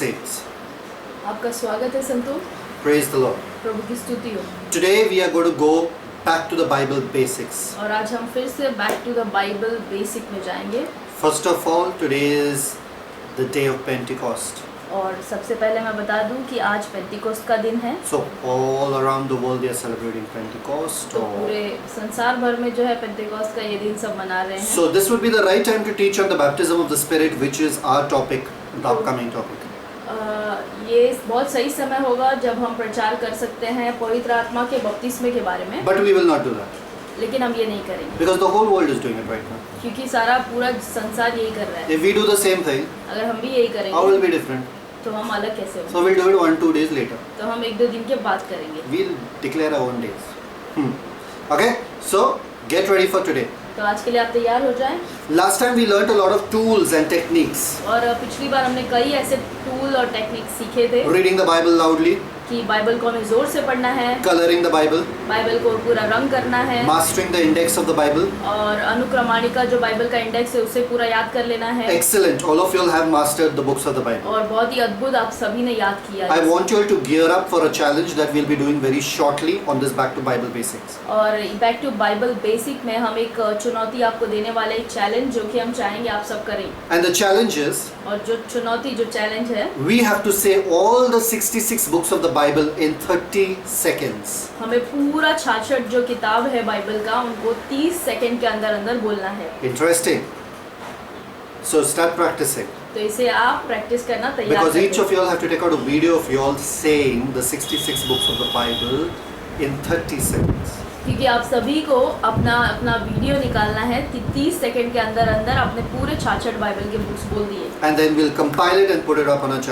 saints. आपका स्वागत है संतो। Praise the Lord. प्रभु की स्तुति हो। Today we are going to go back to the Bible basics. और आज हम फिर से back to the Bible basic में जाएंगे। First of all, today is the day of Pentecost. और सबसे पहले मैं बता दूं कि आज पेंटिकोस्ट का दिन है। So all around the world they are celebrating Pentecost. तो पूरे संसार भर में जो है पेंटिकोस्ट का ये दिन सब मना रहे हैं। So this would be the right time to teach on the baptism of the Spirit, which is our topic, the upcoming topic. ये बहुत सही समय होगा जब हम प्रचार कर सकते हैं पवित्र आत्मा के बपतिस्मे के बारे में। But we will not do that. लेकिन हम ये नहीं करेंगे। Because the whole world is doing it right now. क्योंकि सारा पूरा संसार यही कर रहा है। If we do the same thing, अगर हम भी यही करेंगे, how will it be different? तो हम अलग कैसे होंगे? So we'll do it 1-2 days later. तो हम 1-2 दिन के बाद करेंगे। We'll declare our own days. Okay, so get ready for today. तो आज के लिए आप तैयार हो जाएं। Last time we learnt a lot of tools and techniques. और पिछली बार हमने कई ऐसे टूल और टेक्निक सीखे थे Reading the Bible loudly, कि बाइबल को हमें जोर से पढ़ना है, coloring the Bible, बाइबल को पूरा रंग करना है, mastering the index of the Bible. और अनुक्रमाणिका जो बाइबल का इंडेक्स है उसे पूरा याद कर लेना है। Excellent. All of you all have mastered the books of the Bible. और बहुत ही अद्भुत आप सभी ने याद किया I है। want you all to gear up for a challenge that we'll be doing very shortly on this Back to Bible Basics. और बैक टू बाइबल बेसिक में हम एक चुनौती आपको देने वाले एक चैलेंज जो कि हम चाहेंगे आप सब करें। And the challenge is, और जो चुनौती जो चैलेंज है, we have to say all the 66 books of the Bible in 30 seconds. हमें पूरा 66 जो किताब है बाइबल का उनको 30 सेकंड के अंदर अंदर बोलना है। Interesting. So start practicing. तो इसे आप प्रैक्टिस करना तैयार Because कर each लें। of you all have to take out a video of you all saying the 66 books of the Bible in 30 seconds. क्योंकि आप सभी को अपना अपना वीडियो निकालना है कि 30 सेकंड के अंदर अंदर आपने पूरे 66 बाइबल के बुक्स बोल दिए। And then we'll compile it and put it up on our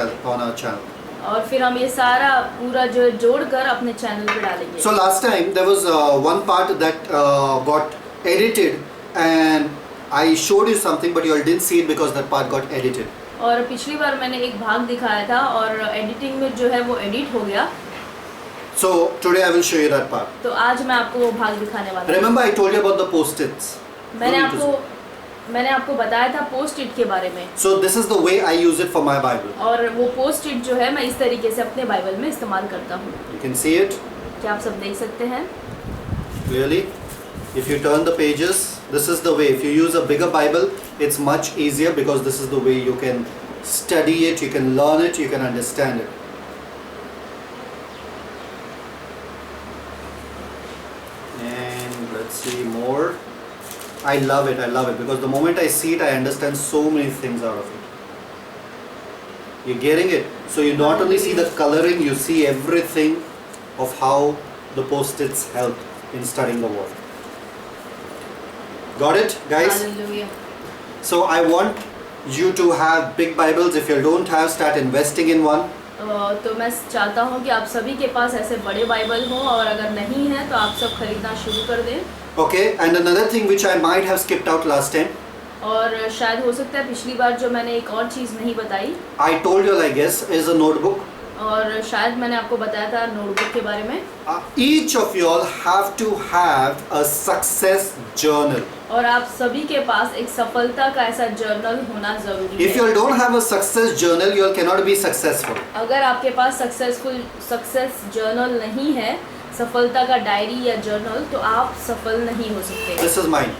channel. और फिर हम ये सारा पूरा जो जोड़कर अपने चैनल पे डालेंगे। So last time there was one part that got edited and I showed you something but you all didn't see it because that part got edited. और पिछली बार मैंने एक भाग दिखाया था और एडिटिंग में जो है वो एडिट हो गया। So today I will show you that part. तो आज मैं आपको वो भाग दिखाने वाला हूँ। Remember I told you about the post-its. मैंने आपको बताया था पोस्ट इट के बारे में। So this is the way I use it for my Bible. और वो पोस्ट इट जो है मैं इस तरीके से अपने बाइबल में इस्तेमाल करता हूँ। You can see it क्या आप सब देख सकते हैं? clearly. If you turn the pages, this is the way. If you use a bigger Bible, it's much easier because this is the way you can study it, you can learn it, you can understand it. And let's see more. I love it because the moment I see it, I understand so many things out of it. You're getting it? So you not only see the coloring, you see everything of how the post-its help in studying the word. Got it, guys? Hallelujah. So I want you to have big Bibles. If you don't have, start investing in one. तो मैं चाहता हूँ कि आप सभी के पास ऐसे बड़े बाइबल हों और अगर नहीं है तो आप सब खरीदना शुरू कर दें। Okay, and another thing which I might have skipped out last time. और शायद हो सकता है पिछली बार जो मैंने एक और चीज़ नहीं बताई, I told you, I guess, is a notebook. और शायद मैंने आपको बताया था नोटबुक के बारे में। Each of you all have to have a success journal. और आप सभी के पास एक सफलता का ऐसा जर्नल होना जरूरी If you है। all don't have a success journal, you all cannot be successful. अगर आपके पास सक्सेस जर्नल नहीं है, सफलता का डायरी या जर्नल, तो आप सफल नहीं हो सकते। This is mine.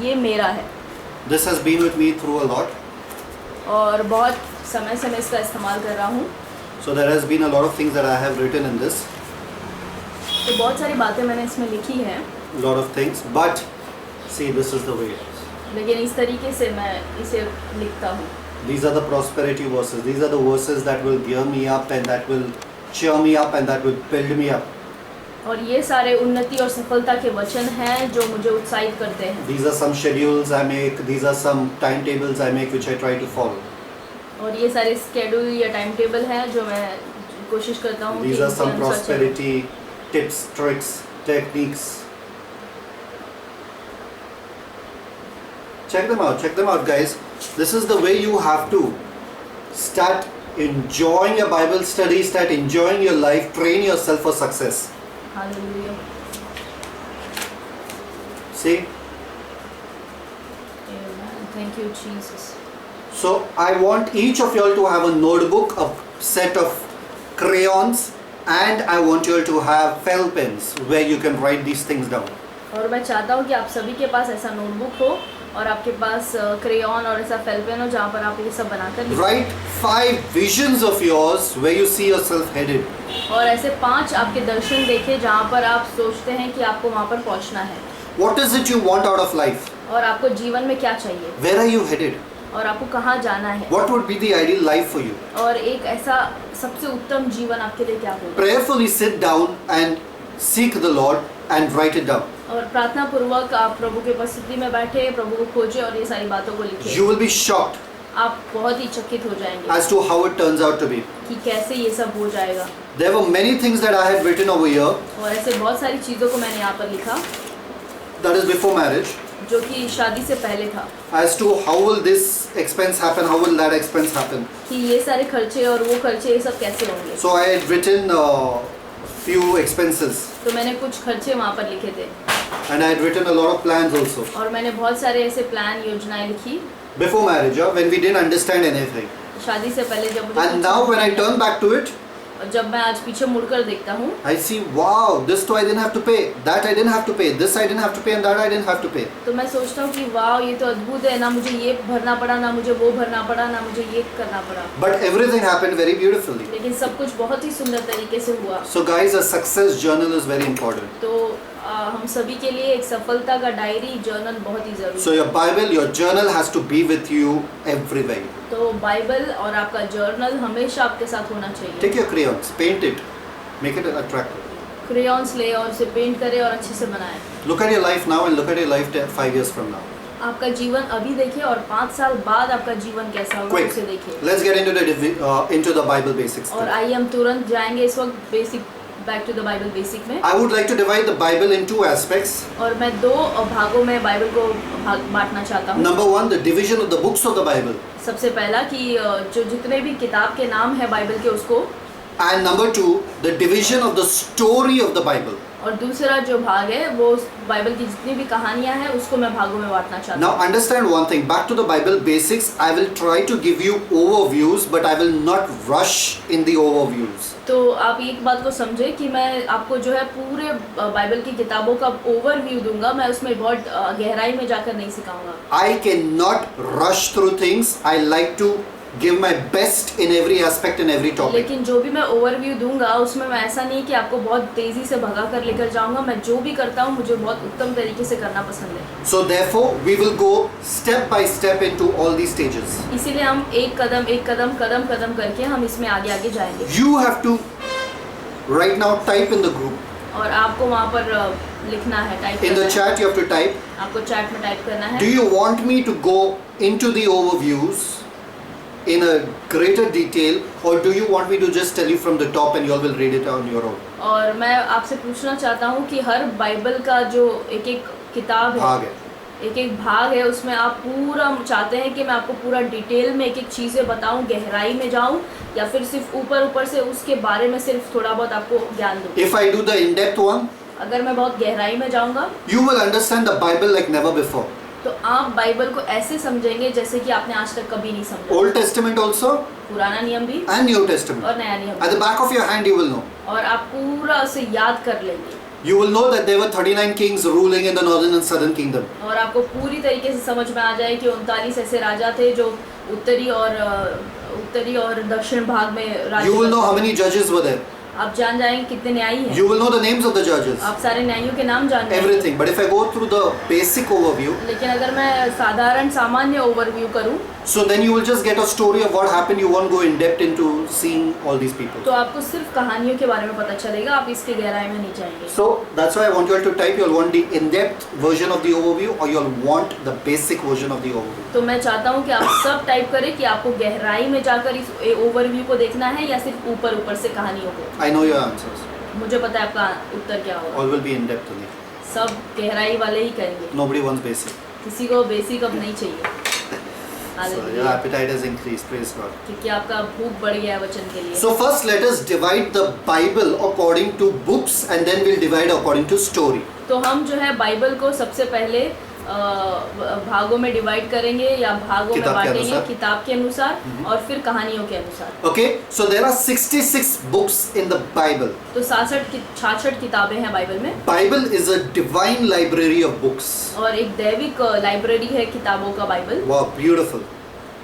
ये मेरा है This has been with me through a lot. और बहुत समय से मैं इसका इस्तेमाल कर रहा हूँ। So there has been a lot of things that I have written in this. तो बहुत सारी बातें मैंने इसमें लिखी हैं, Lot of things. But see, this is the way it is. लेकिन इस तरीके से मैं इसे लिखता हूँ। These are the prosperity verses. These are the verses that will gear me up and that will cheer me up and that will build me up. और ये सारे उन्नति और सफलता के वचन हैं जो मुझे उत्साहित करते हैं। These are some schedules I make. These are some timetables I make which I try to follow. और ये सारे स्केड्यूल या टाइम टेबल हैं जो मैं कोशिश करता हूँ These are some prosperity tips, tricks, techniques. Check them out, guys. This is the way you have to start enjoying your Bible study, start enjoying your life, train yourself for success. Hallelujah. See? Amen. Thank you, Jesus. So I want each of you all to have a notebook, a set of crayons, and I want you all to have felt pens where you can write these things down. और मैं चाहता हूँ कि आप सभी के पास ऐसा notebook हो और आपके पास क्रेयॉन और ऐसा फेल पेन हो जहाँ पर आप ये सब बनाकर लिखें। Write 5 visions of yours where you see yourself headed. और ऐसे 5 आपके दर्शन देखें जहाँ पर आप सोचते हैं कि आपको वहाँ पर पहुँचना है। What is it you want out of life? और आपको जीवन में क्या चाहिए Where are you headed? और आपको कहाँ जाना है What would be the ideal life for you? और एक ऐसा सबसे उत्तम जीवन आपके लिए क्या होगा। Prayerfully sit down and seek the Lord and write it down. और प्रार्थना पूर्वक आप प्रभु की उपस्थिति में बैठे, प्रभु को खोजे और ये सारी बातों को लिखें। You will be shocked आप बहुत ही चकित हो जाएंगे as to how it turns out to be. कि कैसे ये सब हो जाएगा। There were many things that I had written over here, और ऐसे बहुत सारी चीज़ों को मैंने यहाँ पर लिखा that is before marriage, जो कि शादी से पहले था, as to how will this expense happen, how will that expense happen. कि ये सारे खर्चे और वो खर्चे ये सब कैसे होंगे। So I had written few expenses, तो मैंने कुछ खर्चे वहाँ पर लिखे थे and I had written a lot of plans also. और मैंने बहुत सारे ऐसे प्लान योजनाएं लिखी Before marriage, when we didn't understand anything. शादी से पहले जब मुझे And now when I turn back to it, और जब मैं आज पीछे मुड़कर देखता हूँ I see, wow, this too I didn't have to pay, that I didn't have to pay, this I didn't have to pay, and that I didn't have to pay. तो मैं सोचता हूँ कि वाह ये तो अद्भुत है, ना मुझे ये भरना पड़ा, ना मुझे वो भरना पड़ा, ना मुझे ये करना पड़ा, But everything happened very beautifully. लेकिन सब कुछ बहुत ही सुंदर तरीके से हुआ। So guys, a success journal is very important. तो हम सभी के लिए एक सफलता का डायरी जर्नल बहुत ही जरूरी So है। your Bible, your journal has to be with you everywhere. तो बाइबल और आपका जर्नल हमेशा आपके साथ होना चाहिए। Take your crayons, paint it, make it attractive. Crayons ले और उसे पेंट करें और अच्छे से बनाएं। Look at your life now and look at your life 5 years from now. आपका जीवन अभी देखिए और 5 साल बाद आपका जीवन कैसा होगा Quick, उसे देखिए। let's get into the Bible basics. और आइए हम तुरंत जाएंगे इस वक्त basic back to the Bible basic में। I would like to divide the Bible in 2 aspects. और मैं 2 भागों में बाइबल को बांटना चाहता हूँ। Number 1, the division of the books of the Bible. सबसे पहला कि जो जितने भी किताब के नाम है बाइबल के उसको, And number 2, the division of the story of the Bible. और दूसरा जो भाग है वो बाइबल की जितनी भी कहानियां हैं उसको मैं भागों में बांटना चाहता Now हूँ। understand one thing, back to the Bible basics, I will try to give you overviews, but I will not rush in the overviews. तो आप एक बात को समझे कि मैं आपको जो है पूरे बाइबल की किताबों का ओवरव्यू दूंगा, मैं उसमें बहुत गहराई में जाकर नहीं सिखाऊंगा। I cannot rush through things. I like to give my best in every aspect in every topic. लेकिन जो भी मैं ओवरव्यू दूंगा उसमें मैं ऐसा नहीं कि आपको बहुत तेजी से भगा कर लेकर जाऊंगा। मैं जो भी करता हूँ मुझे बहुत उत्तम तरीके से करना पसंद है। So therefore, we will go step by step into all these stages. इसीलिए हम एक कदम करके हम इसमें आगे जाएंगे। You have to right now type in the group. और आपको वहाँ पर लिखना है, टाइप In the करना है। chat you have to type. आपको चैट में टाइप करना है। Do you want me to go into the overviews in a greater detail, or do you want me to just tell you from the top and you all will read it on your own? और मैं आपसे पूछना चाहता हूँ कि हर Bible का जो एक एक किताब भाग है, है। एक एक भाग है, उसमें आप पूरा चाहते हैं कि मैं आपको पूरा डिटेल में एक एक चीज़ें बताऊं, गहराई में जाऊं, या फिर सिर्फ ऊपर से उसके बारे में सिर्फ थोड़ा बहुत आपको ज्ञान दूं। If I do the in-depth one, अगर मैं बहुत गहराई में जाऊंगा you will understand the Bible like never before. तो आप बाइबल को ऐसे समझेंगे जैसे कि आपने आज तक कभी नहीं समझा। Old Testament also पुराना नियम भी and New Testament. और नया नियम At the back of your hand you will know. और आप पूरा उसे याद कर लेंगे। You will know that there were 39 kings ruling in the northern and southern kingdom. और आपको पूरी तरीके से समझ में आ जाए कि 39 ऐसे राजा थे जो उत्तरी और दक्षिण भाग में राज्य You will know करते how many judges were there. आप जान जाएंगे कितने न्यायी हैं। You will know the names of the judges. आप सारे न्यायियों के नाम जान जाएंगे। Everything. But if I go through the basic overview, लेकिन अगर मैं सामान्य ओवरव्यू करूं so then you will just get a story of what happened. You won't go in depth into seeing all these people. तो आपको सिर्फ कहानियों के बारे में पता चलेगा, आप इसके गहराई में नहीं जाएंगे। So that's why I want you all to type. You all want the in-depth version of the overview, or you all want the basic version of the overview. तो मैं चाहता हूं कि आप सब टाइप करें कि आपको गहराई में जाकर इस ओवरव्यू को देखना है या सिर्फ ऊपर से कहानियों को। I know your answers. मुझे पता है आपका उत्तर क्या होगा। All will be in-depth only. सब गहराई वाले ही करेंगे, Nobody wants basic. किसी को बेसिक अब नहीं चाहिए। So hallelujah. your appetite has increased. Praise God. क्योंकि आपका भूख बढ़ गया है वचन के लिए। So first let us divide the Bible according to books, and then we'll divide according to story. तो हम जो है बाइबल को सबसे पहले भागों में डिवाइड करेंगे या भागों में किताब के बांटेंगे अनुसार। किताब के अनुसार और फिर कहानियों के अनुसार। Okay, so there are 66 books in the Bible. तो 66 किताबें हैं बाइबल में Bible is a divine library of books. और एक दैविक लाइब्रेरी है किताबों का बाइबल। Wow, beautiful.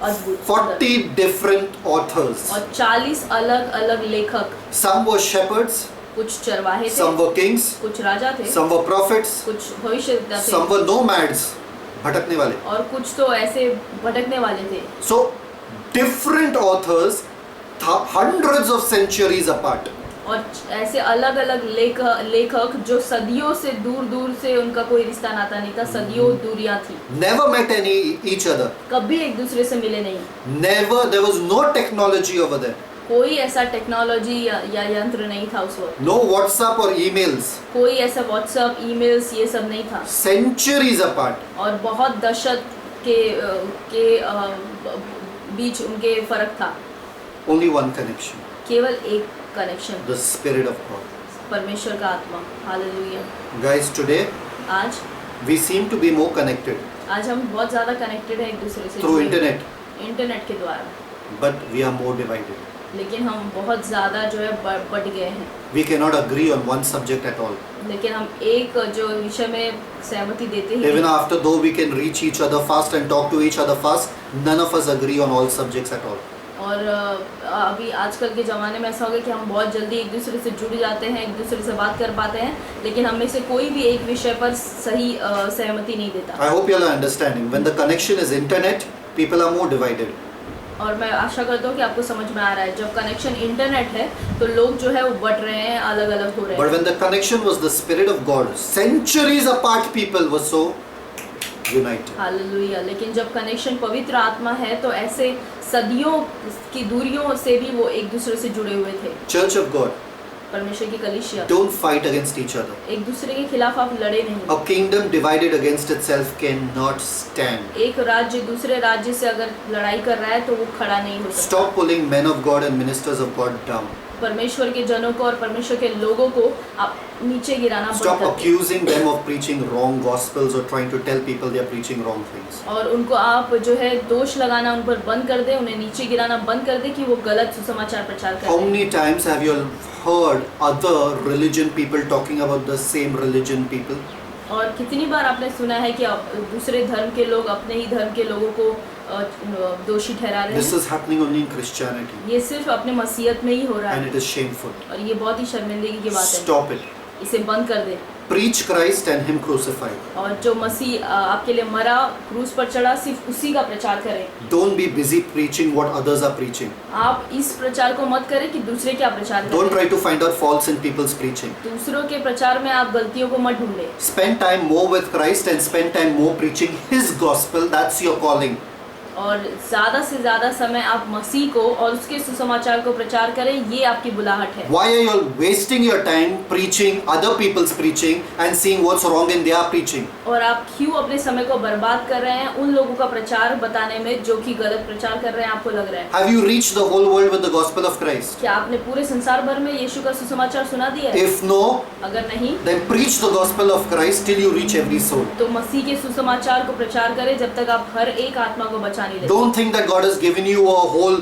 अद्भुत। 40 different authors. और 40 अलग अलग लेखक, Some were shepherds, कुछ चरवाहे थे, some were kings, कुछ राजा थे, some were prophets, कुछ भविष्यवक्ता थे, some were nomads, भटकने वाले. और कुछ तो ऐसे भटकने वाले थे। So different authors, hundreds of centuries apart. और ऐसे अलग अलग लेखक जो सदियों से दूर दूर से उनका कोई रिश्ता नाता नहीं था, सदियों दूरियां थी, Never met each other. कभी एक दूसरे से मिले नहीं। Never, there was no technology over there. कोई ऐसा टेक्नोलॉजी या यंत्र नहीं था उस वक्त, No WhatsApp or emails. कोई ऐसा व्हाट्सएप, ईमेल्स, ये सब नहीं था। Centuries apart. और बहुत दशक के बीच उनके फर्क था। Only one connection. केवल एक connection, The Spirit of God. परमेश्वर का आत्मा। हालेलुया। Guys, today आज we seem to be more connected आज हम बहुत ज़्यादा कनेक्टेड हैं एक दूसरे से, through जुड़े हुए हैं, internet, इंटरनेट के द्वारा, but we are more divided. लेकिन हम बहुत ज़्यादा जो है बढ़ गए हैं। We cannot agree on one subject at all. लेकिन हम एक जो विषय में सहमति देते ही Even नहीं। after though we can reach each other fast and talk to each other fast, none of us agree on all subjects at all. और अभी आजकल के ज़माने में ऐसा हो गया कि हम बहुत जल्दी एक दूसरे से जुड़ जाते हैं, एक दूसरे से बात कर पाते हैं, लेकिन हम में से कोई भी एक विषय पर सही सहमति नहीं देता। I hope you all are understanding. When the connection is internet, people are more divided. और मैं आशा करता हूँ कि आपको समझ में आ रहा है, जब कनेक्शन इंटरनेट है तो लोग जो है वो बढ़ रहे हैं, अलग अलग हो रहे But हैं। when the connection was the Spirit of God, centuries apart people were so united. Hallelujah. लेकिन जब कनेक्शन पवित्र आत्मा है तो ऐसे सदियों की दूरियों से भी वो एक दूसरे से जुड़े हुए थे। Church of God, परमेश्वर की कलीसिया, don't fight against each other. एक दूसरे के खिलाफ आप लड़े नहीं। A kingdom divided against itself cannot stand. एक राज्य दूसरे राज्य से अगर लड़ाई कर रहा है तो वो खड़ा नहीं हो सकता। Stop pulling men of God and ministers of God down. परमेश्वर के जनों को और परमेश्वर के लोगों को आप नीचे गिराना बंद Stop कर दें। accusing them of preaching wrong gospels or trying to tell people they are preaching wrong things. और उनको आप जो है दोष लगाना उन पर बंद कर दें, उन्हें नीचे गिराना बंद कर दें कि वो गलत सुसमाचार प्रचार कर How रहे हैं। many times have you all heard other religion people talking about the same religion people? और कितनी बार आपने सुना है कि दूसरे धर्म के लोग अपने ही धर्म के लोगों को दोषी ठहरा रहे This हैं। is happening only in Christianity ये सिर्फ अपने मसीहत में ही हो रहा and है it is shameful. और ये बहुत ही शर्मिंदगी की बात है। Stop it. इसे बंद कर दें। Preach Christ and Him crucified. और जो मसीह आपके लिए मरा, क्रूस पर चढ़ा, सिर्फ उसी का प्रचार करें। Don't be busy preaching what others are preaching. आप इस प्रचार को मत करें कि दूसरे क्या प्रचार Don't करें। try to find out faults in people's preaching. दूसरों के प्रचार में आप गलतियों को मत ढूंढें। Spend time more with Christ and spend time more preaching His gospel. That's your calling. और ज़्यादा से ज़्यादा समय आप मसीह को और उसके सुसमाचार को प्रचार करें, ये आपकी बुलाहट है। Why are you all wasting your time preaching other people's preaching and seeing what's wrong in their preaching? और आप क्यों अपने समय को बर्बाद कर रहे हैं उन लोगों का प्रचार बताने में जो कि गलत प्रचार कर रहे हैं, आपको लग रहा है। Have you reached the whole world with the gospel of Christ? क्या आपने पूरे संसार भर में यीशु का सुसमाचार सुना दिया है? If no, अगर नहीं then preach the gospel of Christ till you reach every soul. तो मसीह के सुसमाचार को प्रचार करें जब तक आप हर एक आत्मा को बचा नहीं लेते। Don't think that God has given you a whole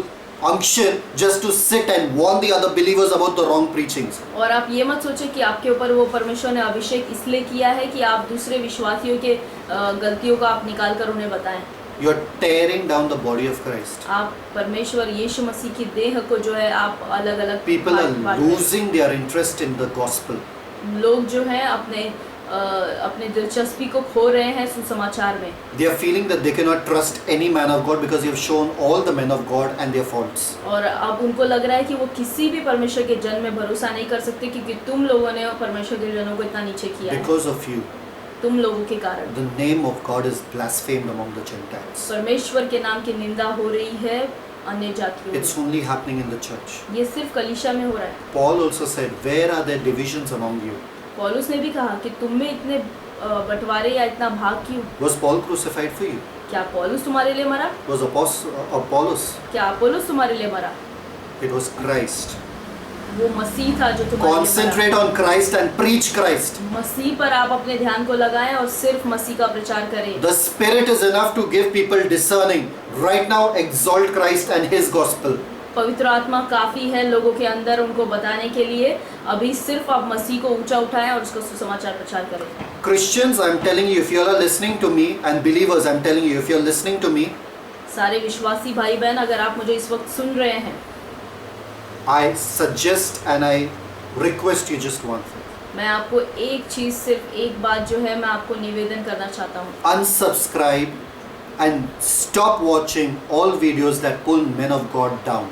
unction just to sit and warn the other believers about the wrong preachings. और आप ये मत सोचें कि आपके ऊपर वो परमेश्वर ने अभिषेक इसलिए किया है कि आप दूसरे विश्वासियों के गलतियों को आप निकाल कर उन्हें बताएं। You're tearing down the body of Christ. आप परमेश्वर यीशु मसीह की देह को जो है आप अलग अलग People are losing their interest in the gospel. लोग जो हैं अपने दिलचस्पी को खो रहे हैं सुसमाचार में। They are feeling that they cannot trust any man of God because you have shown all the men of God and their faults. और अब उनको लग रहा है कि वो किसी भी परमेश्वर के जन में भरोसा नहीं कर सकते क्योंकि तुम लोगों ने परमेश्वर के जनों को इतना नीचे किया है। Because of you, तुम लोगों के कारण the name of God is blasphemed among the Gentiles. परमेश्वर के नाम की निंदा हो रही है अन्य जातियों It's में। only happening in the church. ये सिर्फ कलीसिया में हो रहा है। Paul also said, where are there divisions among you? पौलुस ने भी कहा कि तुम में इतने बंटवारे या इतना भाग क्यों? Was Paul crucified for you? क्या पौलुस तुम्हारे लिए मरा? Was Apollos? क्या अपोलोस तुम्हारे लिए मरा? It was Christ. वो मसीह था जो तुम्हारे लिए Concentrate on Christ and preach Christ. मरा। मसीह पर आप अपने ध्यान को लगाएं और सिर्फ मसीह का प्रचार करें। The Spirit is enough to give people discerning. Right now, exalt Christ and His gospel. पवित्र आत्मा काफी है लोगों के अंदर उनको बताने के लिए। अभी सिर्फ आप मसीह को ऊंचा उठाएं और उसका सुसमाचार प्रचार करें। Christians, I'm telling you, if you are listening to me, and believers, I'm telling you, if you're listening to me, सारे विश्वासी भाई बहन, अगर आप मुझे इस वक्त सुन रहे हैं, I suggest and I request you just one thing. मैं आपको एक चीज, सिर्फ एक बात जो है मैं आपको निवेदन करना चाहता हूँ। Unsubscribe and stop watching all videos that pull men of God down.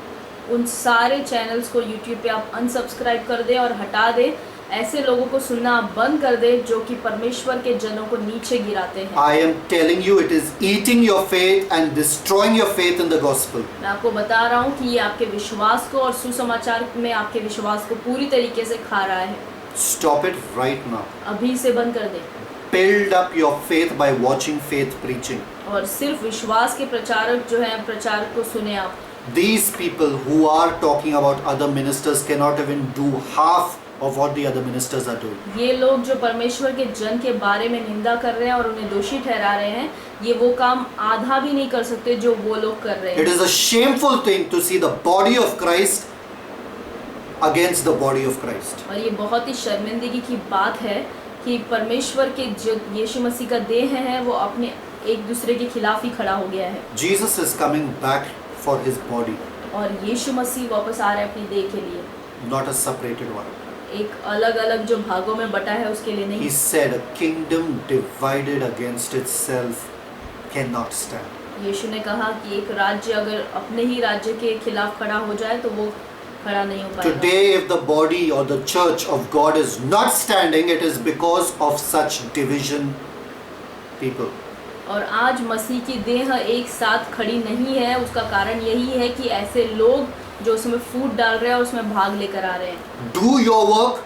उन सारे चैनल्स को YouTube पे आप अनसब्सक्राइब कर दें और हटा दें। ऐसे लोगों को सुनना आप बंद कर दें जो कि परमेश्वर के जनों को नीचे गिराते हैं। I am telling you, it is eating your faith and destroying your faith in the gospel. मैं आपको बता रहा हूँ कि ये आपके विश्वास को और सुसमाचार में आपके विश्वास को पूरी तरीके से खा रहा है। Stop it right now. अभी से बंद कर दें Build up your faith by watching faith preaching. और सिर्फ विश्वास के प्रचारक जो हैं, प्रचारक को सुने आप। These people who are talking about other ministers cannot even do half of what the other ministers are doing. ये लोग जो परमेश्वर के जन के बारे में निंदा कर रहे हैं और उन्हें दोषी ठहरा रहे हैं, ये वो काम आधा भी नहीं कर सकते जो वो लोग कर रहे It हैं। is a shameful thing to see the body of Christ against the body of Christ. और ये बहुत ही शर्मिंदगी की बात है कि परमेश्वर के जो यीशु मसीह का देह है वो अपने एक दूसरे के खिलाफ ही खड़ा हो गया है। Jesus is coming back for his body, और यीशु मसीह वापस आ रहे हैं अपनी देह के लिए, not a separated one. एक अलग अलग जो भागों में बटा है उसके लिए He नहीं। said, a kingdom divided against itself cannot stand. यीशु ने कहा कि एक राज्य अगर अपने ही राज्य के खिलाफ खड़ा हो जाए तो वो खड़ा नहीं हो पाएगा। Today, if the body or the church of God is not standing, it is because of such division people. और आज मसीह की देह एक साथ खड़ी नहीं है, उसका कारण यही है कि ऐसे लोग जो उसमें फूट डाल रहे हैं और उसमें भाग लेकर आ रहे हैं। Do your work,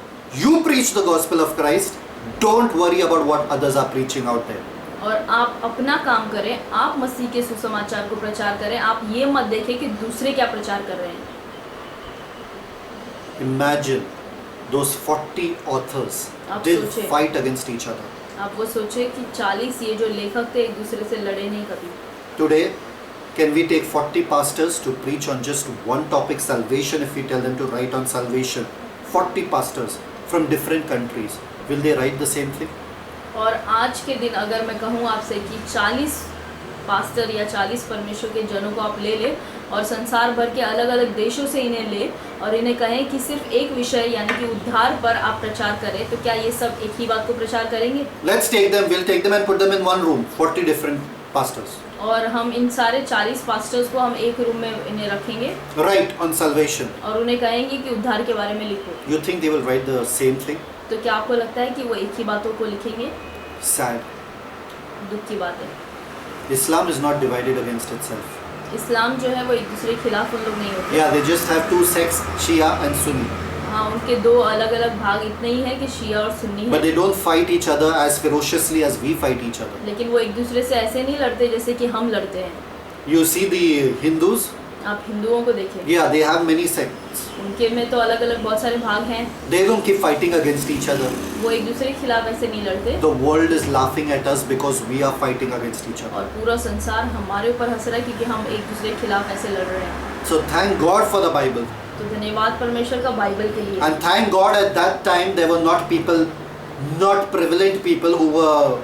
you preach the gospel of Christ, don't worry about what others are preaching out there. और आप अपना काम करें, आप मसीह के सुसमाचार को प्रचार करें, आप ये मत देखें कि दूसरे क्या प्रचार कर रहे हैं। Imagine those 40 authors आप did सोचें। fight against each other. आप वो सोचे कि 40 ये जो लेखक थे एक दूसरे से लड़े नहीं कभी। Today, can we take 40 pastors to preach on just one topic, salvation, if we tell them to write on salvation? 40 pastors from different countries. Will they write the same thing? और आज के दिन अगर मैं कहूँ आपसे कि 40 पास्टर या 40 परमेश्वर के जनों को आप ले लें और संसार भर के अलग अलग देशों से इन्हें ले और इन्हें कहें कि सिर्फ एक विषय यानी कि उद्धार पर आप प्रचार करें, तो क्या ये सब एक ही बात को प्रचार करेंगे? Let's take them, we'll take them and put them in one room, 40 different pastors. और हम इन सारे 40 पास्टर्स को हम एक रूम में इन्हें रखेंगे Write on salvation. और उन्हें कहेंगे कि उद्धार के बारे में लिखो, You think they will write the same thing? तो क्या आपको लगता है कि वो एक ही बातों को लिखेंगे? Sad. दुख की बात है। Islam is not divided against itself. इस्लाम जो है वो एक दूसरे के खिलाफ उन लोग नहीं होते। Yeah, they just have two sects, Shia and Sunni. हाँ, उनके दो अलग अलग भाग इतने ही है कि शिया और सुन्नी But है, they don't fight each other as ferociously as we fight each other. लेकिन वो एक दूसरे से ऐसे नहीं लड़ते जैसे कि हम लड़ते हैं। You see the Hindus? आप हिंदुओं को देखें, Yeah, they have many sects. उनके में तो अलग अलग बहुत सारे भाग हैं, They don't keep fighting against each other. वो एक दूसरे के खिलाफ ऐसे नहीं लड़ते The world is laughing at us because we are fighting against each other. और पूरा संसार हमारे ऊपर हंस रहा है क्योंकि हम एक दूसरे के खिलाफ ऐसे लड़ रहे हैं। So thank God for the Bible. तो धन्यवाद परमेश्वर का बाइबल के लिए। And thank God at that time there were not people, not prevalent people who were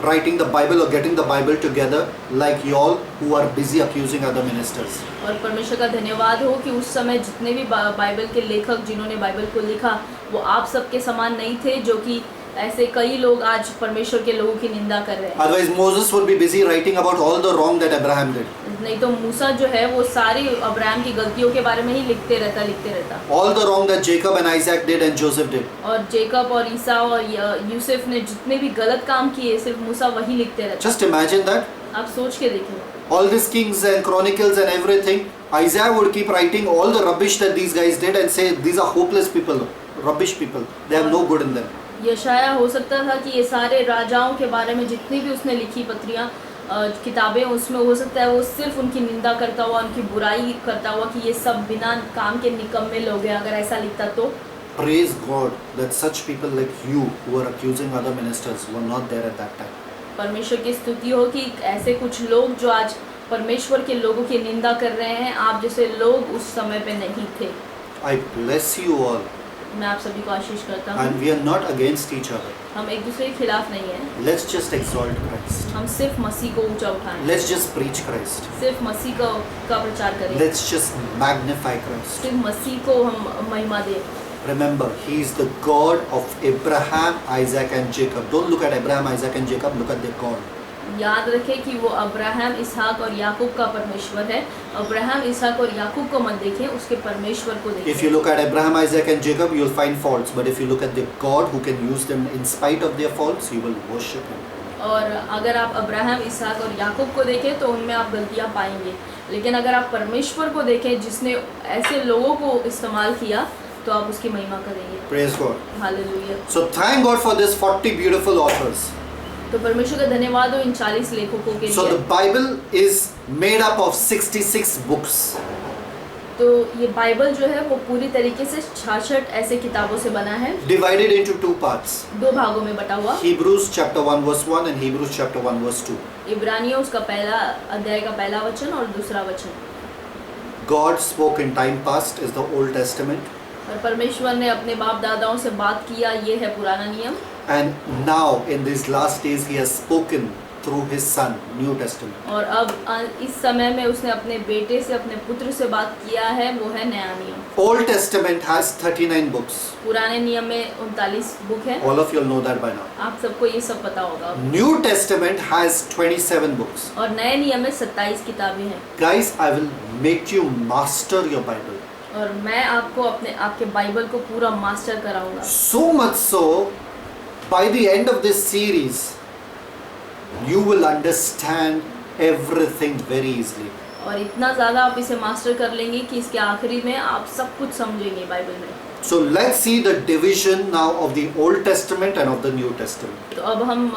writing the Bible or getting the Bible together like y'all who are busy accusing other ministers. और परमेश्वर का धन्यवाद हो कि उस समय जितने भी बाइबल के लेखक जिन्होंने बाइबल को लिखा वो आप सबके समान नहीं थे, जो कि ऐसे कई लोग आज परमेश्वर के लोगों की निंदा कर रहे हैं। Otherwise Moses would be busy writing about all the wrong that Abraham did. नहीं तो मूसा जो है वो सारी अब्राहम की गलतियों के बारे में ही लिखते रहता। All the wrong that Jacob and Isaac did and Joseph did. और जेकब और ईसा और यूसुफ ने जितने भी गलत काम किए सिर्फ मूसा वही लिखते रहता। Just imagine that. आप सोच के देखिए, All these kings and chronicles and everything, Isaiah would keep writing all the rubbish that these guys did and say these are hopeless people, rubbish people. They have no good in them. यशाया हो सकता था कि ये सारे राजाओं के बारे में जितनी भी उसने लिखी पत्रियाँ किताबें उसमें हो सकता है वो सिर्फ उनकी निंदा करता हुआ, उनकी बुराई करता हुआ कि ये सब बिना काम के निकम्मे लोग हैं, अगर ऐसा लिखता तो। Praise God that such people like you who are accusing other ministers were not there at that time. परमेश्वर की स्तुति हो कि ऐसे कुछ लोग जो आज परमेश्वर के लोगों की निंदा कर रहे हैं, आप जैसे लोग उस समय पे नहीं थे। I bless you all, मैं आप सभी को आशीष करता हूँ। and we are not against each other. हम एक दूसरे के खिलाफ नहीं हैं, Let's just exalt Christ. हम सिर्फ मसीह को ऊंचा उठाएं, Let's just preach Christ. सिर्फ मसीह का प्रचार करें, Let's just magnify Christ. सिर्फ मसीह को हम महिमा दें। Remember, He is the God of Abraham, Isaac, and Jacob. Don't look at Abraham, Isaac, and Jacob. Look at their God. याद रखें कि वो अब्राहम, इसहाक और याकूब का परमेश्वर है। अब्राहम, इसहाक और याकूब को मत देखें, उसके परमेश्वर को If you देखें। look at Abraham, Isaac, and Jacob, you'll find faults. But if you look at the God who can use them in spite of their faults, you will worship Him. और अगर आप Abraham, इसहाक और याकूब को देखें तो उनमें आप गलतियां पाएंगे, लेकिन अगर आप परमेश्वर को देखें जिसने ऐसे लोगों को इस्तेमाल किया तो आप उसकी महिमा करेंगे। Praise God. Hallelujah. So thank God for this 40 beautiful authors. तो परमेश्वर का धन्यवाद हो इन 40 लेखकों के So the लिए। Bible is made up of 66 books. तो ये बाइबल जो है वो पूरी तरीके से 66 ऐसे किताबों से बना है, Divided into two parts. 2 भागों में बटा हुआ। Hebrews chapter 1 verse 1 and Hebrews chapter 1 verse 2. इब्रानियों उसका पहला अध्याय का पहला वचन और दूसरा वचन। God spoke in time past is the Old Testament. और परमेश्वर ने अपने बाप दादाओं से बात किया, ये है पुराना नियम। And now in these last days He has spoken through His Son, New Testament. और अब इस समय में उसने अपने बेटे से, अपने पुत्र से बात किया है, वो है नया नियम। Old Testament has 39 books. पुराने नियम में 39 बुक है, All of you will know that by now. आप सबको ये सब पता होगा। New Testament has 27 books. और नए नियम में 27 किताबें हैं। Guys, I will make you master your Bible. और मैं आपको आपके बाइबल को पूरा मास्टर कराऊंगा। So much so, by the end of this series, you will understand everything very easily. और इतना ज़्यादा आप इसे मास्टर कर लेंगे कि इसके आखिरी में आप सब कुछ समझेंगे बाइबल में। So let's see the division now of the Old Testament and of the New Testament. तो अब हम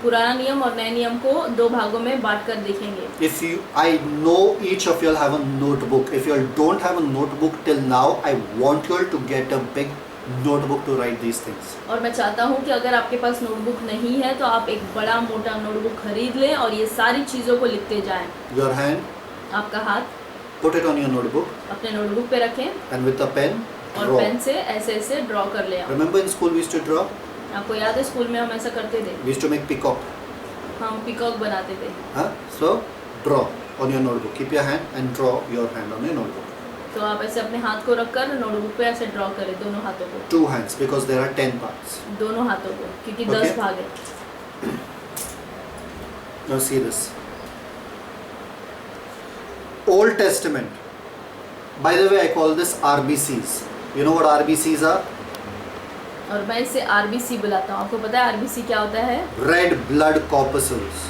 पुराना नियम और नए नियम को 2 भागों में बांट कर देखेंगे। If you, I know each of you all have a notebook. If you all don't have a notebook till now, I want you all to get a big notebook to write these things. और मैं चाहता हूँ कि अगर आपके पास notebook नहीं है तो आप एक बड़ा मोटा नोटबुक खरीद लें और ये सारी चीज़ों को लिखते जाएं। Your hand, आपका हाथ put it on your notebook, अपने नोटबुक पे रखें and with a pen, और draw. पेन से ऐसे ऐसे ड्रॉ कर लें। Remember in school we used to draw? आपको याद है स्कूल में हम ऐसा करते थे, We used to make peacock. हम पिकॉक बनाते थे। Huh? So draw on your notebook. Keep your hand and draw your hand on your notebook. तो आप ऐसे अपने हाथ को रखकर नोटबुक पे ऐसे ड्रॉ करें, दोनों हाथों को, 2 hands because there are 10 parts. दोनों हाथों को, क्योंकि Okay. 10 भाग है। Now see this. Old Testament. By the way, I call this RBCs. You know what RBCs are? और मैं इसे RBC बुलाता हूँ। आपको पता है RBC क्या होता है? Red blood corpuscles.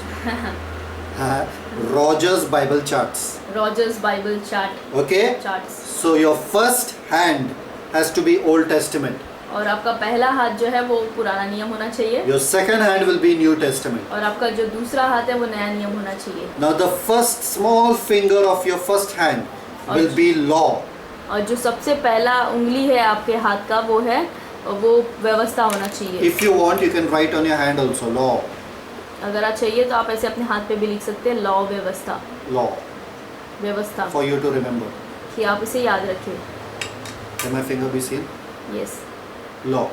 Rogers Bible charts. Rogers Bible chart, Okay? Charts. So your first hand has to be Old Testament. और आपका पहला हाथ जो है वो पुराना नियम होना चाहिए, Your second hand will be New Testament. और आपका जो दूसरा हाथ है वो नया नियम होना चाहिए। Now the first small finger of your first hand will be law. और जो सबसे पहला उंगली है आपके हाथ का वो है, वो व्यवस्था होना चाहिए। If you want, you can write on your hand also law. अगर आप चाहिए तो आप ऐसे अपने हाथ पे भी लिख सकते हैं, लॉ, व्यवस्था, Law. व्यवस्था, For you to remember. कि आप इसे याद रखें। Can my finger be seen? Yes, Law.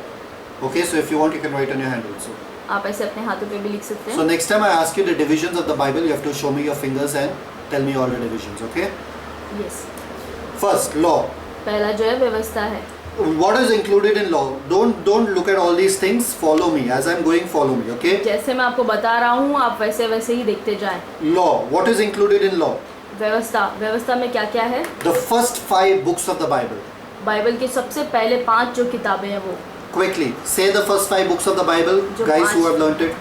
Okay, so if you want, you can write on your hand also. आप ऐसे अपने हाथों पे भी लिख सकते So हैं। next time I ask you the divisions of the Bible, you have to show me your fingers and tell me all the divisions, okay? Yes, First, law. पहला जो है व्यवस्था है। What is included in law? Don't look at all these things. Follow me as I'm going. Follow me, okay? जैसे मैं आपको बता रहा हूँ आप वैसे वैसे ही देखते जाएं। Law. What is included in law? व्यवस्था, व्यवस्था में क्या क्या है? The first 5 books of the Bible. Bible की सबसे पहले 5 जो किताबें हैं वो, Quickly, say the first 5 books of the Bible, जो guys who 5 have learnt it.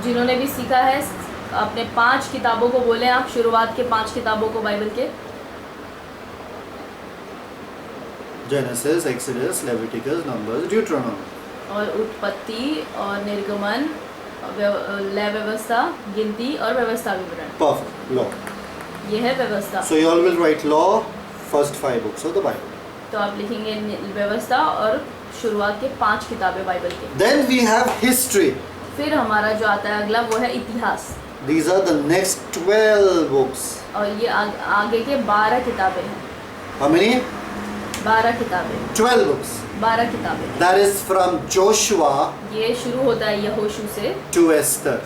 जिन्होंने भी सीखा है अपने 5 किताबों को बोले आप, शुरुआत के 5 किताबों को बाइबल के। Genesis, Exodus, Leviticus, Numbers, Deuteronomy. और उत्पत्ति और निर्गमन लय व्यवस्था, गिनती और व्यवस्था विवरण, Perfect. Law. ये है व्यवस्था। So you all will write law, first 5 books of the Bible. तो आप लिखेंगे व्यवस्था और शुरुआत के 5 किताबें बाइबल के। Then we have history. फिर हमारा जो आता है अगला वो है इतिहास, These are the next 12 books. और ये आगे के 12 किताबें हैं। How many? 12 किताबें, 12 books. 12 किताबें। That is from Joshua ये शुरू होता है यहोशू से to Esther.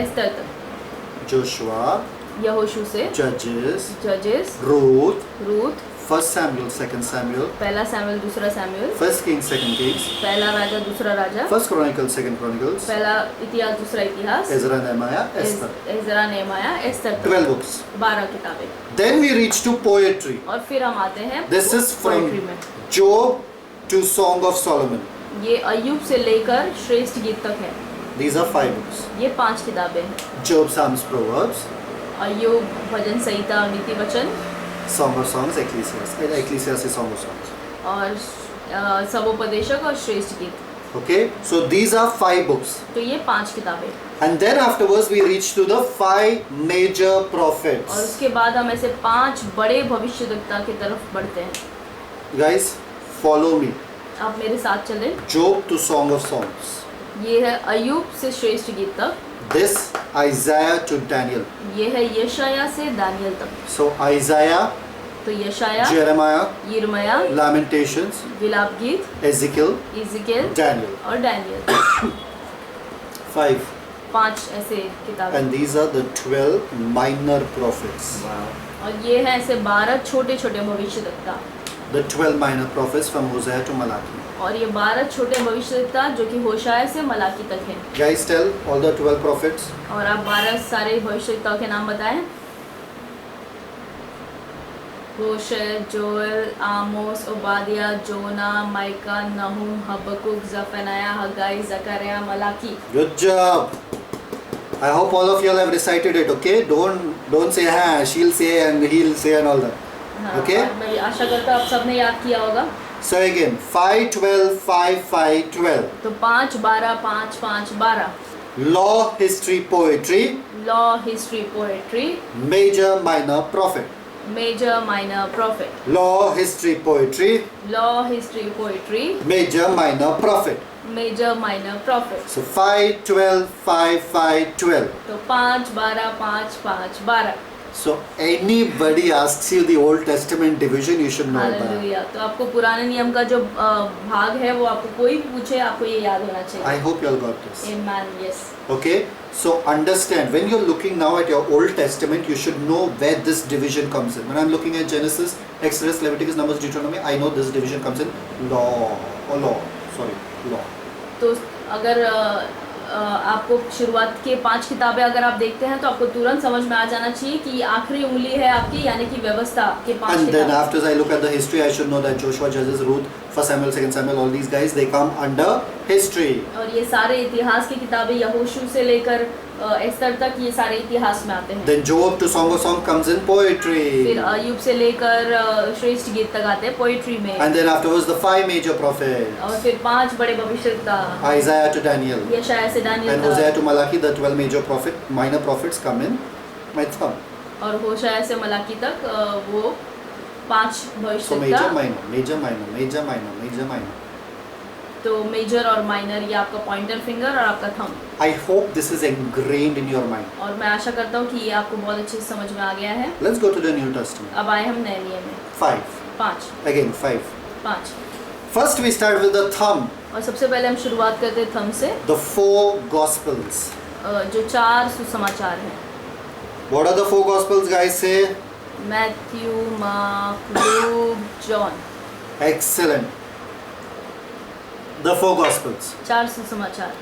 एस्तर तक, Joshua, यहोशू से Judges, जजेस, Ruth, रूथ, 1 Samuel, 2 Samuel, पहला सैमुएल, दूसरा सैमुएल, 1 Kings, 2 Kings, पहला राजा, दूसरा राजा, 1 Chronicles, 2 Chronicles, पहला इतिहास, दूसरा इतिहास, Ezra, Nehemiah, Esther. Ezra, नेहमाया, Esther तक, 12 books. 12 किताबें। Then we reach to poetry. और फिर हम आते हैं This is from पोएट्री में। Job to Song of Solomon. ये अय्यूब से लेकर श्रेष्ठ गीत तक है। These are 5 books. ये 5 किताबें हैं। Job, Psalms, Proverbs, अय्यूब, भजन संहिता, नीति वचन Song of Songs, Ecclesiastes, Song of Songs. और सबोपदेशक और श्रेष्ठ गीत। Okay, so these are 5 books. तो ये 5 किताबें। And then afterwards we reach to the 5 major और prophets. उसके बाद हम ऐसे 5 बड़े भविष्यद्वक्ता की तरफ बढ़ते हैं। Guys, follow me. आप मेरे साथ चलें। Job to Song of Songs. ये है अय्यूब से श्रेष्ठ गीत तक, This Isaiah to Daniel. ये है यशाया से दानियल तक। So Isaiah, तो यशाया, Jeremiah, यिर्मया, Lamentations, विलाप गीत, Ezekiel, इज़िकेल Daniel. और डैनियल। 5. 5 ऐसे किताबें। And these are the 12 minor prophets. और ये है ऐसे 12 छोटे छोटे भविष्यद्वक्ता। The 12 minor prophets from Hosea to Malachi. और ये 12 छोटे भविष्यद्वक्ता जो कि होशाया से मलाकी तक हैं। Guys, tell all the 12 prophets. और आप 12 सारे भविष्यद्वक्ताओं के नाम बताएं। Hosea, Joel, Amos, Obadiah, Jonah, Micah, Nahum, Habakkuk, Zephaniah, Haggai, Zechariah, Malachi. Good job. I hope all of you all have recited it. Okay, don't say हाँ she'll say and he'll say and all that. हाँ, Okay. और मैं आशा करता हूँ आप सबने याद किया होगा। So again 5 12 5 5 12. तो 5 12 5 5 12। Law, history, poetry, law, history, poetry, major, minor, prophet. Major, minor, prophet. Law, history, poetry, law, history, poetry, major, minor, prophet. Major, minor, prophet. So 5 12 5 5 12. तो 5 12 5 5 12। So anybody asks you the Old Testament division, you should know that. Hallelujah. तो आपको पुराने नियम का जो भाग है वो आपको कोई भी पूछे आपको ये याद होना चाहिए। I hope you all got this. Amen, yes. Okay, so understand when you're looking now at your Old Testament, you should know where this division comes in. When I'm looking at Genesis, Exodus, Leviticus, Numbers, Deuteronomy, I know this division comes in law. तो अगर आपको शुरुआत के 5 किताबें अगर आप देखते हैं तो आपको तुरंत समझ में आ जाना चाहिए कि आखिरी उंगली है आपकी यानी कि व्यवस्था के 5 And then किताबें। after I look at the history, I should know that Joshua, Judges, Ruth, 1 Samuel, 2 Samuel, all these guys, they come under history. और ये सारे इतिहास की किताबें यहोशू से लेकर एस्तर तक ये सारे इतिहास में आते हैं। Then Job to Song of Song comes in फिर poetry. अय्यूब से लेकर श्रेष्ठ गीत तक आते हैं पोएट्री में। And then afterwards the 5 major prophets. और फिर 5 बड़े भविष्यद्वक्ता, Isaiah to Daniel. यशायाह से दानियल And Hosea तक, to Malachi, the 12 major minor prophets come in my thumb. और होशायाह से मलाकी तक वो 5 So भविष्यद्वक्ता। major, minor. तो मेजर और माइनर ये आपका पॉइंटर फिंगर और आपका thumb. I hope this is ingrained in your mind. और मैं आशा करता हूँ कि ये आपको बहुत अच्छे से समझ में आ गया है। Let's go to the New Testament. अब आए हम नए नियम में। 5. 5 Again 5. 5। First we start with the thumb. और सबसे पहले हम शुरुआत करते हैं थंब से, The 4 Gospels. जो 4 सुसमाचार हैं। What are the 4 Gospels, guys? Say. Matthew, mark, look, John. Excellent. The 4 Gospels. 4 सुसमाचार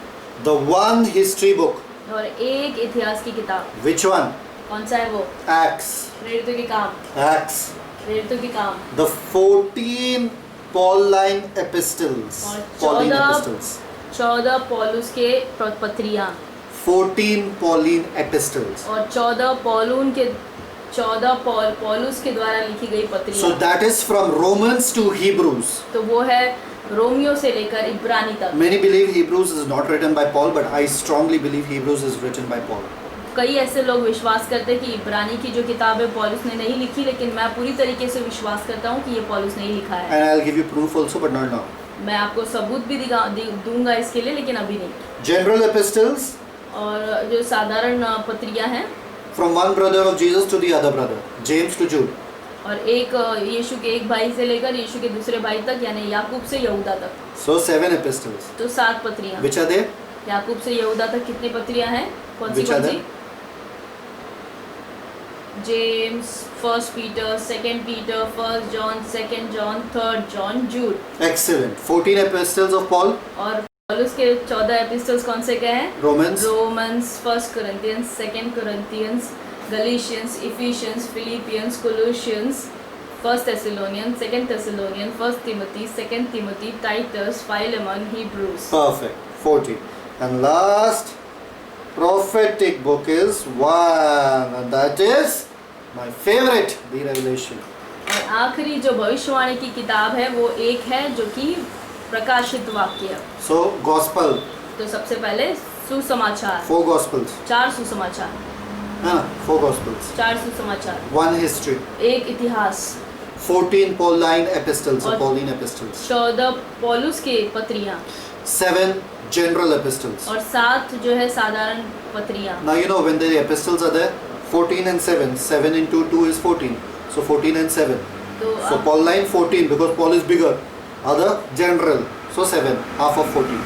The one history book. और एक इतिहास की किताब। Which one? कौन सा है वो? Acts. प्रेरितों के काम। Acts. प्रेरितों के काम। The 14 Pauline epistles. और Pauline 14 epistles. 14 पौलुस के पत्रियाँ 14 Pauline epistles. और 14 पौलुस के द्वारा लिखी गई So पत्रियाँ। that is from Romans to Hebrews. तो वो है रोमियो से लेकर इब्रानी तक। Many believe Hebrews is not written by Paul, but I strongly believe Hebrews is written by Paul. कई ऐसे लोग विश्वास करते हैं कि इब्रानी की जो किताब है पौलुस ने नहीं लिखी, लेकिन मैं पूरी तरीके से विश्वास करता हूँ कि ये पौलुस ने ही लिखा है। And I'll give you proof also, but not now. मैं आपको सबूत भी दूंगा इसके लिए, लेकिन अभी नहीं। General epistles और जो साधारण पत्रियां हैं, from one brother of Jesus to the other brother, James to Jude. और एक यीशु के एक भाई से लेकर यीशु के दूसरे भाई तक, यानी याकूब से यहूदा तक। So 7 epistles. तो 7 पत्रियां। Which are they? याकूब से यहूदा तक कितनी पत्रियां हैं? कौन सी Which are कौन सी? they? James, 1 Peter, 2 Peter, 1 John, 2 John, 3 John, Jude. Excellent. 14 epistles of Paul. और पौलुस के 14 एपिस्टल्स कौन से गए हैं? Romans. Romans, 1 Corinthians, 2 Corinthians, Galatians, Ephesians, Philippians, Colossians, 1 Thessalonians, 2 Thessalonians, 1 Timothy, 2 Timothy, Titus, Philemon, Hebrews. Perfect. 14. And last prophetic book is one, and that is my favorite, the Revelation. और आखिरी जो भविष्यवाणी की किताब है वो एक है जो कि प्रकाशित वाक्य। So gospel, तो सबसे पहले सुसमाचार, 4 gospels. 4 सुसमाचार, 4 gospels. 4 सुसमाचार, 1 history. एक इतिहास, 14 Pauline epistles or और Pauline epistles. 14 पौलुस के पत्रियां, 7 general epistles. और 7 जो है साधारण पत्रियां। Now you know when the epistles are there, 14 and 7. 7 into 2 is 14. So 14 and 7. तो So Pauline 14 because Paul is bigger. Other general. So 7, half of 14.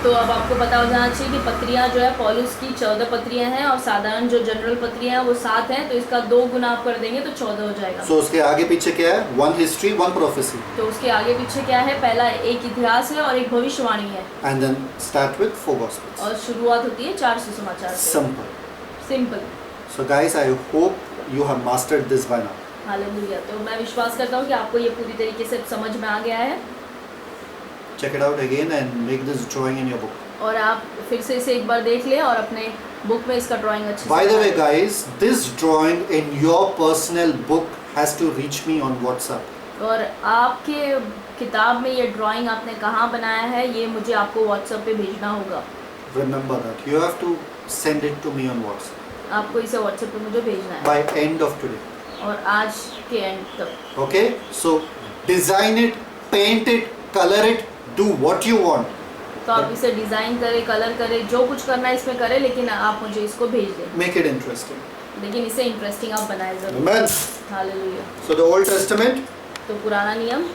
तो अब आपको पता हो जाना चाहिए कि पत्रियां जो है पौलुस की 14 पत्रियां हैं, और साधारण जो जनरल पत्रियां हैं वो 7 हैं, तो इसका 2 गुना आप कर देंगे तो 14 हो जाएगा। So उसके आगे पीछे क्या है? 1 history, 1 prophecy. तो उसके आगे पीछे क्या है? पहला एक इतिहास है और एक भविष्यवाणी है, And then start with 4 gospels. और शुरुआत होती है 4 सुसमाचार से। Simple. Simple. So guys, I hope you have mastered this by now. Hallelujah. तो मैं विश्वास करता हूँ कि आपको ये पूरी तरीके से समझ में आ गया है, Check it out again and make this drawing in your book. और आप फिर से इसे एक बार देख लें और अपने बुक में इसका ड्राइंग अच्छे By से the way बनाएं। guys, this drawing in your personal book has to reach me on WhatsApp. और आपके किताब में ये ड्राइंग आपने कहाँ बनाया है, ये मुझे आपको व्हाट्सएप पे भेजना होगा। Remember that. You have to send it to me on WhatsApp आपको इसे व्हाट्सएप पे मुझे भेजना है, by end of today. और आज के एंड तक। Okay? So design it, paint it, color it, do what you want. तो आप इसे डिज़ाइन करें, कलर करें, जो कुछ करना है इसमें करें, लेकिन आप मुझे इसको भेज दें। Make it interesting. लेकिन इसे इंटरेस्टिंग आप बनाए ज़रूर। Amen. Hallelujah. So the Old Testament, तो पुराना नियम,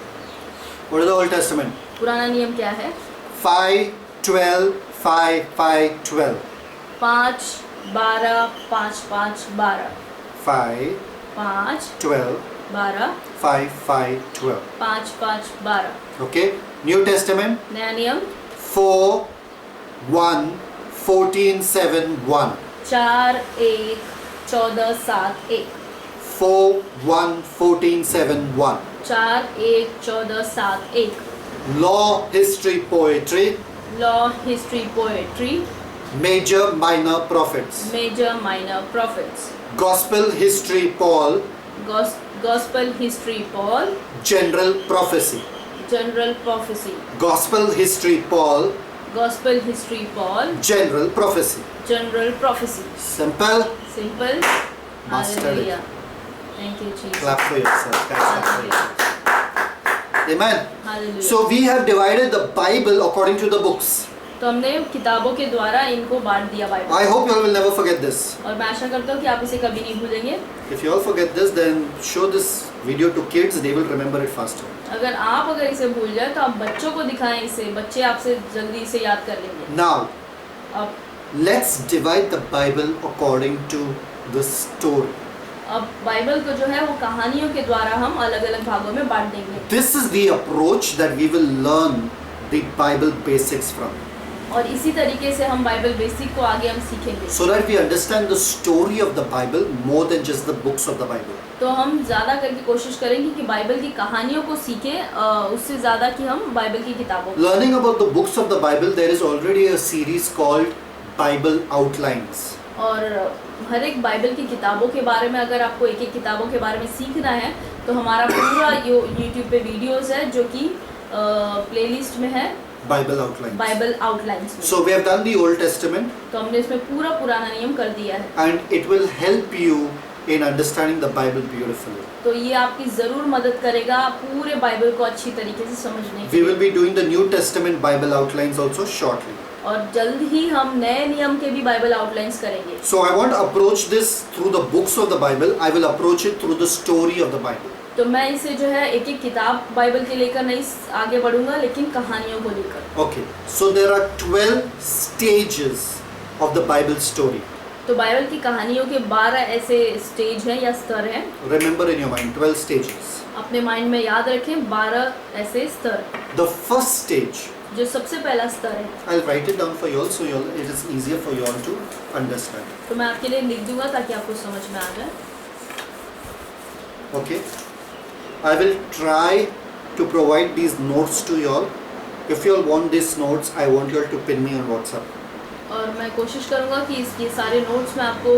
what is the Old Testament? पुराना नियम क्या है? 5, 12, 5, 5, 12. 5, 12, 5, 5, 12, 5, 5, 12, 12, 5, 5, 12. 5, 5, 12। Okay? New Testament, नया नियम 4, 1, 14, 7, 1. 4, 1, 14, 7, 1। 4, 1, 14, 7, 1. 4, 1, 14, 7, 1। Law, history, poetry, law, history, poetry, major, minor prophets. Major, minor, prophets, Gospel, history, Paul, gospel, history, Paul, general prophecy. General prophecy, Gospel, history, Paul, gospel, history, Paul, general prophecy. General prophecy. Simple. Simple. Mastered it. Hallelujah. Thank you Jesus. Clap for yourself. Guys, clap for yourself. Amen. Hallelujah. So we have divided the Bible according to the books. तो हमने किताबों के द्वारा इनको बांट दिया Bible. I hope you all will never forget this. और मैं आशा करता हूँ कि आप इसे कभी नहीं भूलेंगे। If you all forget this, then show this video to kids. They will remember it faster. अगर इसे भूल जाए तो आप बच्चों को दिखाएं इसे, बच्चे आपसे जल्दी इसे याद कर लेंगे। Now, अब let's divide the Bible according to the story. अब बाइबल को जो है वो कहानियों के द्वारा हम अलग अलग भागों में बांट देंगे। This is the approach that we will learn the Bible basics from, और इसी तरीके से हम बाइबल बेसिक को आगे हम सीखेंगे, so that we understand the story of the Bible more than just the books of the Bible. तो हम ज़्यादा करके कोशिश करेंगे कि बाइबल की कहानियों को सीखें, उससे ज़्यादा कि हम बाइबल की किताबों को। Learning about the books of the Bible, there is already a series called Bible Outlines. और हर एक बाइबल की किताबों के बारे में अगर आपको एक एक किताबों के बारे में सीखना है तो हमारा पूरा यूट्यूब पे वीडियोस है जो कि प्लेलिस्ट में है Bible outlines. बाइबल आउटलाइंस में। So we have done the Old Testament, तो हमने इसमें पूरा पुराना नियम कर दिया है, and it will help you in understanding the Bible beautifully. तो ये आपकी ज़रूर मदद करेगा पूरे बाइबल को अच्छी तरीके से समझने के We will लिए। be doing the New Testament Bible outlines also shortly. और जल्द ही हम नए नियम के भी बाइबल आउटलाइंस करेंगे। So I won't approach this through the books of the Bible. I will approach it through the story of the Bible. तो मैं इसे जो है एक एक किताब बाइबल के लेकर नहीं आगे बढ़ूंगा, लेकिन कहानियों को लेकर। Okay. So there are 12 stages of the Bible story. तो बाइबल की कहानियों के 12 ऐसे स्टेज हैं या स्तर हैं। Remember in your mind, 12 stages. अपने माइंड में याद रखें 12 ऐसे स्तर। The first stage, जो सबसे पहला स्तर है, I'll write it down for you all so you all, it is easier for you all to understand. तो मैं आपके लिए लिख दूंगा ताकि आपको समझ में आ जाए। Okay. I will try to provide these notes to you all. If you all want these notes, I want you all to pin me on WhatsApp. और मैं कोशिश करूंगा कि इसके सारे नोट्स मैं आपको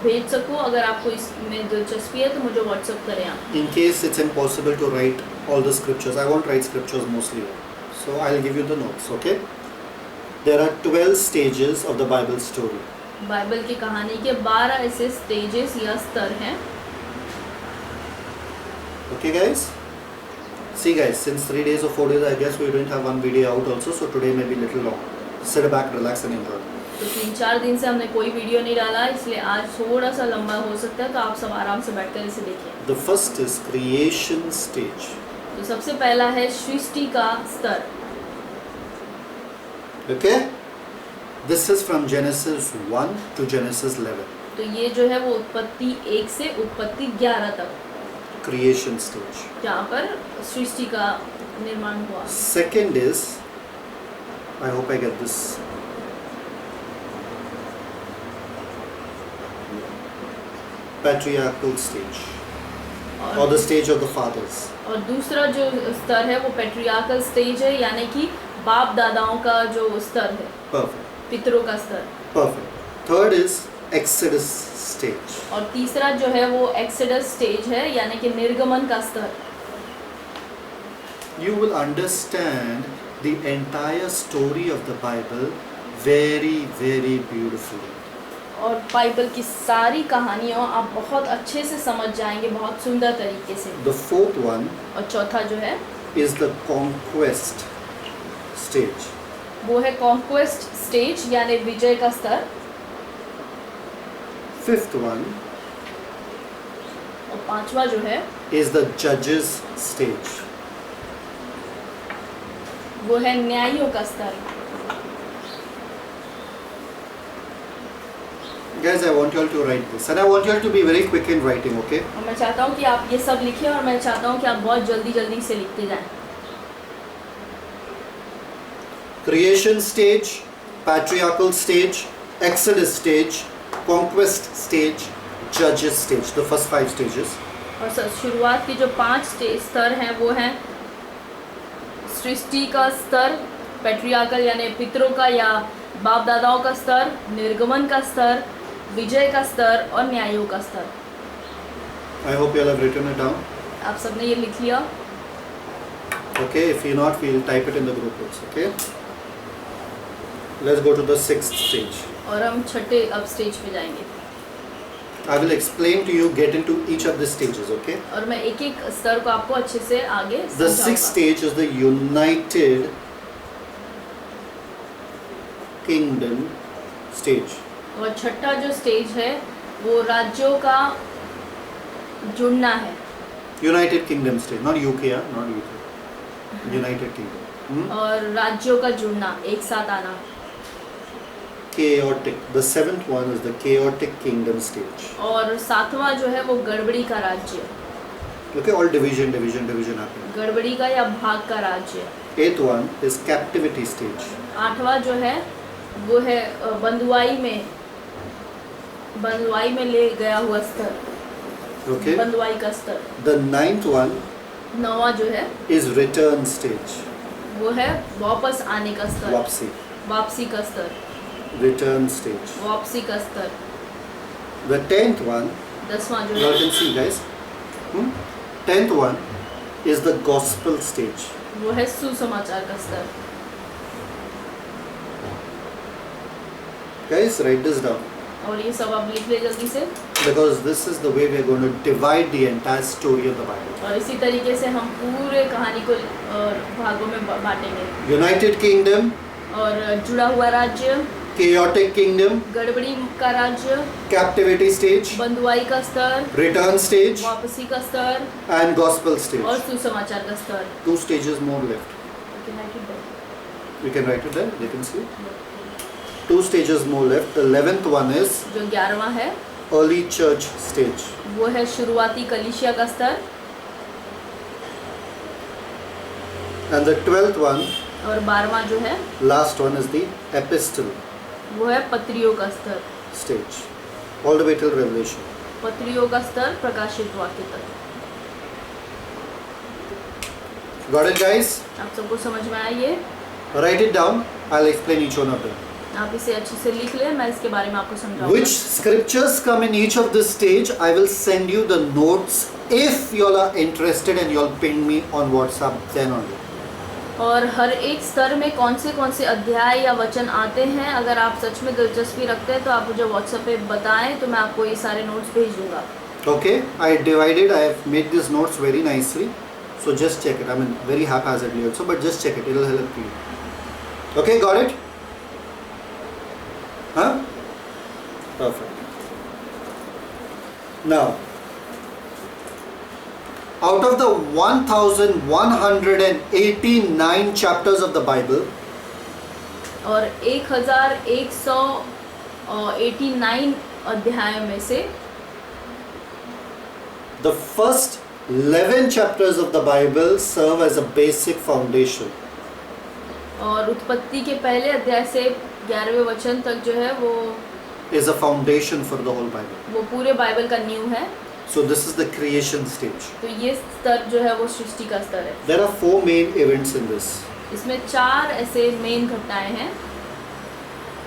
भेज सकूं। अगर आपको इसमें दिलचस्पी है तो मुझे व्हाट्सएप करें आप। In case it's impossible to write all the scriptures, I won't write scriptures mostly. So I'll give you the notes, okay? There are 12 stages of the Bible story. Bible की कहानी के 12 ऐसे स्टेजेस या स्तर हैं। Okay guys? See guys, since 3 days or 4 days I guess we didn't have one video out also, so today may be little long. Sit back, relax and enjoy. तो 3-4 दिन से हमने कोई वीडियो नहीं डाला, इसलिए आज थोड़ा सा लंबा हो सकता है, तो आप सब आराम से बैठकर इसे देखिए। The first is creation stage. तो सबसे पहला है सृष्टि का स्तर। Okay? This is from Genesis 1 to Genesis 11. तो ये जो है वो उत्पत्ति 1 से उत्पत्ति 11 तक, Creation stage. जहाँ पर सृष्टि का निर्माण हुआ। Second is, I hope I get this. Patriarchal stage. Or the stage of the fathers. और दूसरा जो स्तर है वो पैट्रियार्कल स्टेज है, यानी कि बाप दादाओं का जो स्तर है, Perfect. पितरों का स्तर। Perfect. Third is Exodus stage. और तीसरा जो है वो एक्सोडस स्टेज है, यानी कि निर्गमन का स्तर। You will understand the entire story of the Bible very, very beautifully. और बाइबल की सारी कहानियों आप बहुत अच्छे से समझ जाएंगे, बहुत सुंदर तरीके से। The fourth one और चौथा जो है is the conquest stage. वो है कॉन्क्वेस्ट स्टेज, यानी विजय का स्तर। Fifth one और पांचवा जो है is the judges stage. वो है न्यायियों का स्तर। Guys, I want you all to write this, and I want you all to be very quick in writing, okay? और मैं चाहता हूँ कि आप ये सब लिखें, और मैं चाहता हूँ कि आप बहुत जल्दी जल्दी से लिखते जाएं। Creation stage, patriarchal stage, Exodus stage, conquest stage, judges stage. The first 5 stages. और शुरुआत के जो 5 स्तर हैं वो हैं सृष्टि का स्तर, पैट्रियार्कल यानी पितरों का या बाप दादाओं का स्तर, निर्गमन का स्तर, विजय का स्तर और न्यायों का स्तर। I hope you all have written it down. आप सबने ये लिख लिया। Okay, if you not, we'll type it in the group also. Okay. Let's go to the 6th stage. और हम छठे अब स्टेज पे जाएंगे। I will explain to you, get into each of the stages. Okay. और मैं एक एक स्तर को आपको अच्छे से आगे The 6th समझाऊंगा। stage is the United Kingdom stage. और छठा जो स्टेज है वो राज्यों का जुड़ना है। United Kingdom stage, not UK, not UK. United Kingdom. और राज्यों का जुड़ना, एक साथ आना। Chaotic. The 7th one is the chaotic kingdom stage. और 7वां जो है वो गड़बड़ी का राज्य, Okay, all division happening. गड़बड़ी का या भाग का राज्य। 8th one is captivity stage. 8वां जो है वो है बंधुआई में ले गया हुआ स्तर, Okay. बंधुआई का स्तर। The 9th one 9वां जो है is return stage. वो है वापस आने का स्तर, Wapsi. वापसी का स्तर, Return stage. वापसी का स्तर। The 10th one, 10वां जो you all है can see guys. 10th one is the gospel stage. वो है सुसमाचार का स्तर। Guys, write this down और ये सब आप लिख ले जल्दी से। because this is the way we are going to divide the entire story of the Bible. और इसी तरीके से हम पूरे कहानी को भागों में बांटेंगे। United Kingdom, और जुड़ा हुआ राज्य, chaotic kingdom, गड़बड़ी का राज्य, captivity stage, बंधुआई का स्तर, return stage, वापसी का स्तर and gospel और stage. सुसमाचार का स्तर। 2 stages more left. You can write it there. They can see. 2 stages more left. The 11th one is जो 11वां है early church stage. वो है शुरुआती कलीसिया का स्तर। And the 12th one, और 12वां जो है last one, is the epistle वो है पत्रियों का स्तर। stage. All the way till Revelation. पत्रियों का स्तर प्रकाशित वाक्य तक। Got it, guys? आप सबको समझ में आया ये? Write it down. I'll explain each one of them. आप इसे अच्छे से लिख लें, मैं इसके बारे में आपको समझाऊंगा। Which scriptures come in each of this stage, I will send you the notes if you all are interested and you all ping me on WhatsApp then only. और हर एक स्तर में कौन से अध्याय या वचन आते हैं, अगर आप सच में दिलचस्पी रखते हैं तो आप मुझे व्हाट्सएप पे बताएं, तो मैं आपको ये सारे नोट्स भेज दूंगा। Okay, I divided, I have made these notes very nicely. So just check it. I mean, very haphazardly also, but just check it. It will help you. Okay, got it? Huh? Perfect. Now, out of the 1189 chapters of the Bible, और 1189 अध्यायों में से the first 11 chapters of the Bible serve as a basic foundation. और उत्पत्ति के पहले अध्याय से 11वें वचन तक जो है वो Is a foundation for the whole Bible. वो पूरे बाइबल का नींव है। So this is the creation stage. तो ये स्तर जो है वो सृष्टि का स्तर है। There are 4 main events in this. इसमें 4 ऐसे मेन घटनाएं हैं।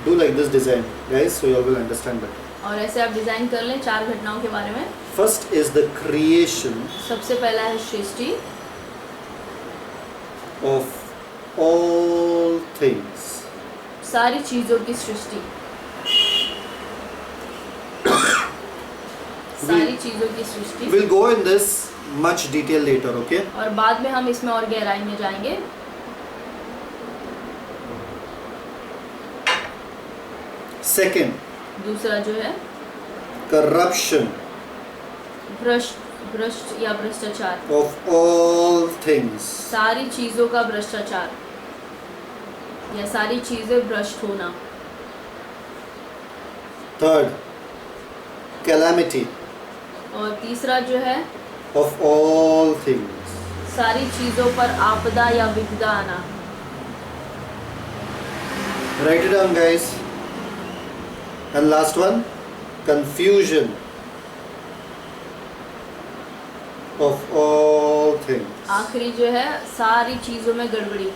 Do like this design, guys, so you all will understand better. और ऐसे आप डिजाइन कर लें 4 घटनाओं के बारे में। First is the creation सबसे पहला है सृष्टि of all things. सारी चीजों की सृष्टि। सारी चीजों की सृष्टि। We'll go in this much detail later, okay? और बाद में हम इसमें और गहराई में जाएंगे। Second, दूसरा जो है corruption भ्रष्ट या भ्रष्टाचार। of all things. सारी चीजों का भ्रष्टाचार या सारी चीजें भ्रष्ट होना। Third, calamity और तीसरा जो है of all things. सारी चीजों पर आपदा या विपदा आना। Write it down, guys. And last one, confusion of all things. आखिरी जो है सारी चीजों में गड़बड़ी।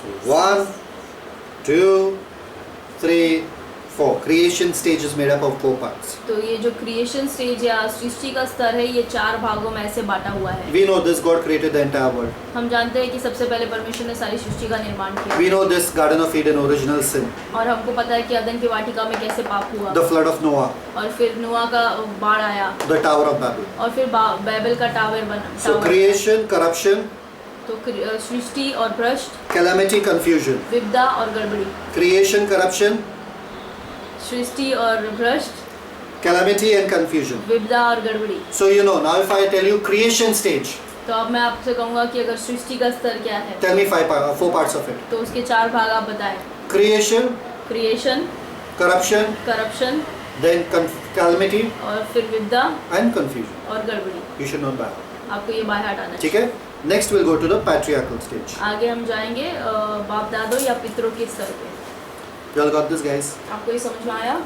So 1, 2, 3, 4. Creation stage is made up of 4 parts. तो ये जो क्रिएशन स्टेज या सृष्टि का स्तर है ये 4 भागों में ऐसे बांटा हुआ है। We know this God created the entire world. हम जानते हैं कि सबसे पहले परमेश्वर ने सारी सृष्टि का निर्माण किया। We know this Garden of Eden original sin. और हमको पता है कि अदन की वाटिका में कैसे पाप हुआ। The flood of Noah. और फिर नूह का बाढ़ आया। The Tower of Babel. और फिर बैबल का टावर बना। So creation, corruption, तो सृष्टि और भ्रष्ट, calamity, confusion. विपदा और गड़बड़ी। Creation, corruption, सृष्टि और भ्रष्ट, calamity and confusion. विपदा और गड़बड़ी। So you know, now if I tell you creation stage, तो अब मैं आपसे कहूँगा कि अगर सृष्टि का स्तर क्या है tell me 4 parts of it. तो उसके 4 भाग आप बताएं। Creation, creation, corruption, corruption then calamity और फिर विपदा and confusion. और गड़बड़ी। You should know that. आपको ये बाय हार्ट आना ठीक है? Next we'll go to the patriarchal stage. आगे हम जाएंगे बाप दादों या पितरों के स्तर पे। You all got this, guys? आपको ये समझ में आया?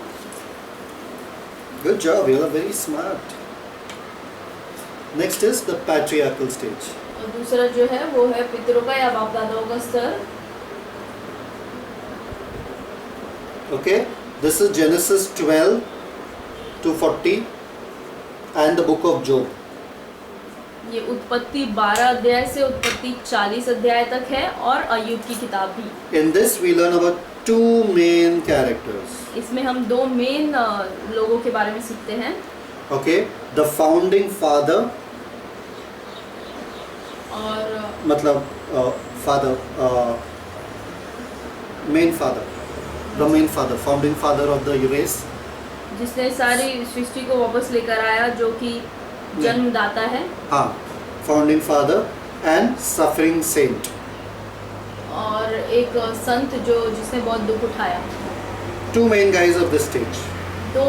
Good job. You all are very smart. Next is the patriarchal stage. और दूसरा जो है वो है पितरों का या बाप दादाओं का स्तर। Okay? This is Genesis 12 to 40 and the book of Job. ये उत्पत्ति 12 अध्याय से उत्पत्ति 40 अध्याय तक है और अय्यूब की किताब भी। In this we learn about two main characters. इसमें हम दो मेन लोगों के बारे में सीखते हैं। Okay, the founding father, और मतलब father, main father, the main father, founding father of the race. जिसने सारी सृष्टि को वापस लेकर आया, जो कि जन्मदाता है। हाँ, founding father and suffering saint. और एक संत जो जिसने बहुत दुख उठाया। Two main guys of this stage. दो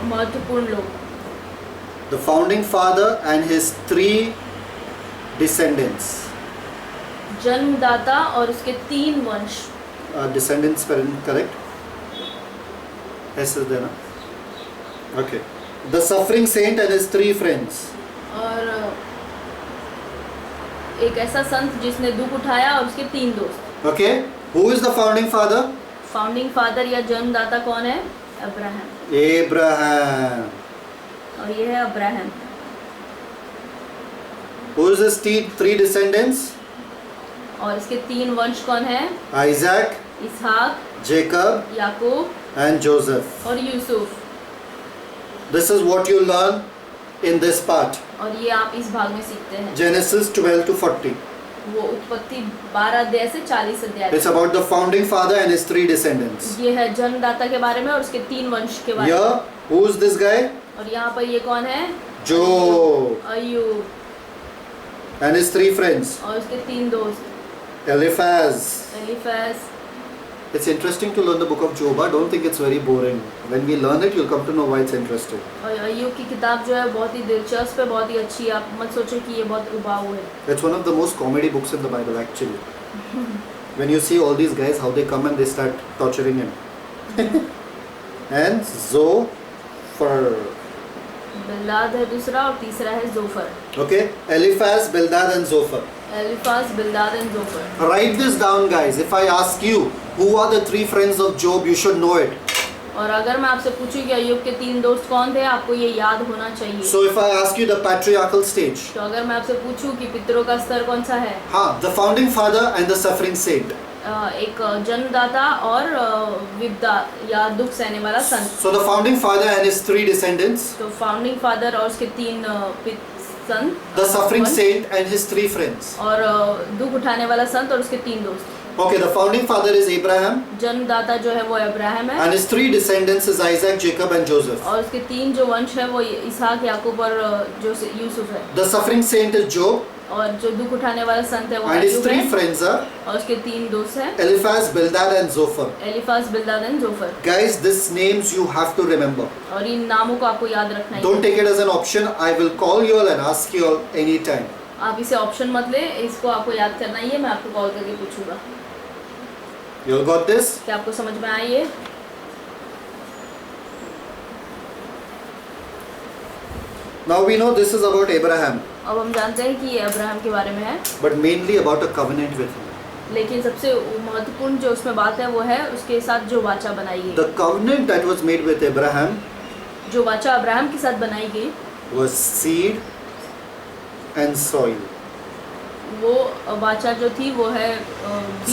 महत्वपूर्ण लोग, The founding father and his three descendants. जन्मदाता और उसके 3 वंश। Descendants correct? Yes, is there, na? Okay. The suffering saint and his 3 friends. और एक ऐसा संत जिसने दुख उठाया और उसके 3 दोस्त। Okay. Who is the founding father? Founding father या जन्मदाता कौन है? अब्राहम। Abraham. और ये है Abraham. Who is his 3 descendants? और इसके 3 वंश कौन है? Isaac, Ishaq, Jacob, Yakub and Joseph. और Yusuf. This is what you learn in this part. और ये आप इस भाग में सीखते हैं। Genesis 12 to 40. वो उत्पत्ति 12 अध्याय से 40 अध्याय It's तक। about the founding father and his 3 descendants. ये है जन्मदाता के बारे में और उसके 3 वंश के बारे में। Here, who is this guy? और यहाँ पर ये कौन है? Job Ayyub and his 3 friends. और उसके 3 दोस्त, Eliphaz. एलीफज। It's interesting to learn the book of Job. I don't think it's very boring. When we learn it, you'll come to know why it's interesting. और अय्यूब की किताब जो है बहुत ही दिलचस्प है, बहुत ही अच्छी है। आप मत सोचो कि ये बहुत उबाऊ है। It's one of the most comedy books in the Bible, actually. When you see all these guys, how they come and they start torturing him. And Zophar. बिल्दाद है दूसरा और तीसरा है Zophar. Okay? Eliphaz, Bildad and Zophar. Eliphaz, Bildad and Zophar. Write this down, guys. If I ask you, who are the 3 friends of Job, you should know it. और अगर मैं आपसे पूछूं कि अय्यूब के 3 दोस्त कौन थे, आपको ये याद होना चाहिए। So if I ask you the patriarchal stage, तो अगर मैं आपसे पूछूं कि पितरों का स्तर कौन सा है, the founding father and the suffering saint. एक जन्मदाता और विपदा या दुख सहने वाला संत। So the founding father and his 3 descendants, तो फाउंडिंग फादर और उसके 3 संत, the suffering वंश, saint and his 3 friends. और दुख उठाने वाला संत और उसके 3 दोस्त। Okay, the founding father is Abraham जन्मदाता जो है वो अब्राहम है and his 3 descendants is Isaac, Jacob and Joseph. और उसके 3 जो वंश है वो इसहाक, याकूब और जो यूसुफ है। The suffering saint is Job और जो दुख उठाने वाला संत है वो and his अय्यूब 3 है friends are और उसके 3 दोस्त हैं, Eliphaz, Bildad and Zophar. Eliphaz, Bildad and Zophar. Guys, these names you have to remember. और इन नामों को आपको याद रखना है। Don't take it as an option. I will call you all and ask you all anytime. आप इसे option मत ले, इसको आपको याद करना ही है। मैं आपको कॉल करके पूछूंगा। You all got this? क्या आपको समझ में आया ये? Now we know this is about Abraham, अब हम जानते हैं कि ये अब्राहम के बारे में है, but mainly about a covenant with him. लेकिन सबसे महत्वपूर्ण जो उसमें बात है वो है उसके साथ जो वाचा बनाई गई। The covenant that was made with Abraham जो वाचा अब्राहम के साथ बनाई गई was seed and soil. वो वाचा जो थी वो है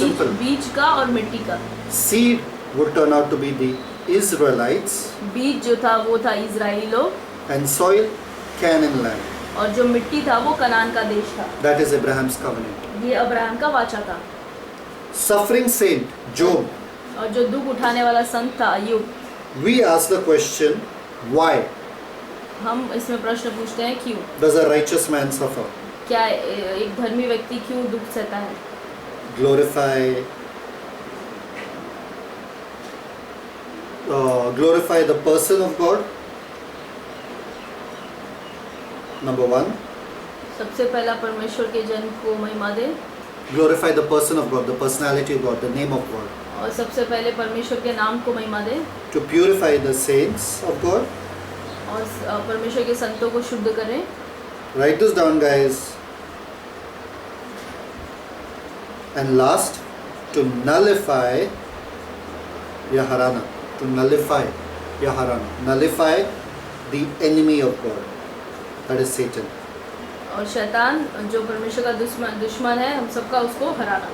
Simple. बीज का और मिट्टी का। Seed would turn out to be the Israelites बीज जो था वो था इजरायली लोग and soil Canaan land. और जो मिट्टी था वो कनान का देश था। That is Abraham's covenant. ये अब्राहम का वाचा था। Suffering saint Job. और जो दुख उठाने वाला संत था अय्यूब। We ask the question, why हम इसमें प्रश्न पूछते हैं क्यों? does a righteous man suffer? क्या एक धर्मी व्यक्ति क्यों दुख सहता है? Glorify the person of God. Number 1. सबसे पहला परमेश्वर के जन्म को महिमा दे। Glorify the person of God, the personality of God, the name of God. और सबसे पहले परमेश्वर के नाम को महिमा दे। To purify the saints of God. और परमेश्वर के संतों को शुद्ध करें। Write this down, guys. And last, to nullify Yaharana. To nullify Yaharana. Nullify the enemy of God. That is Satan. और शैतान जो परमेश्वर का दुश्मन है, हम सबका उसको हराना।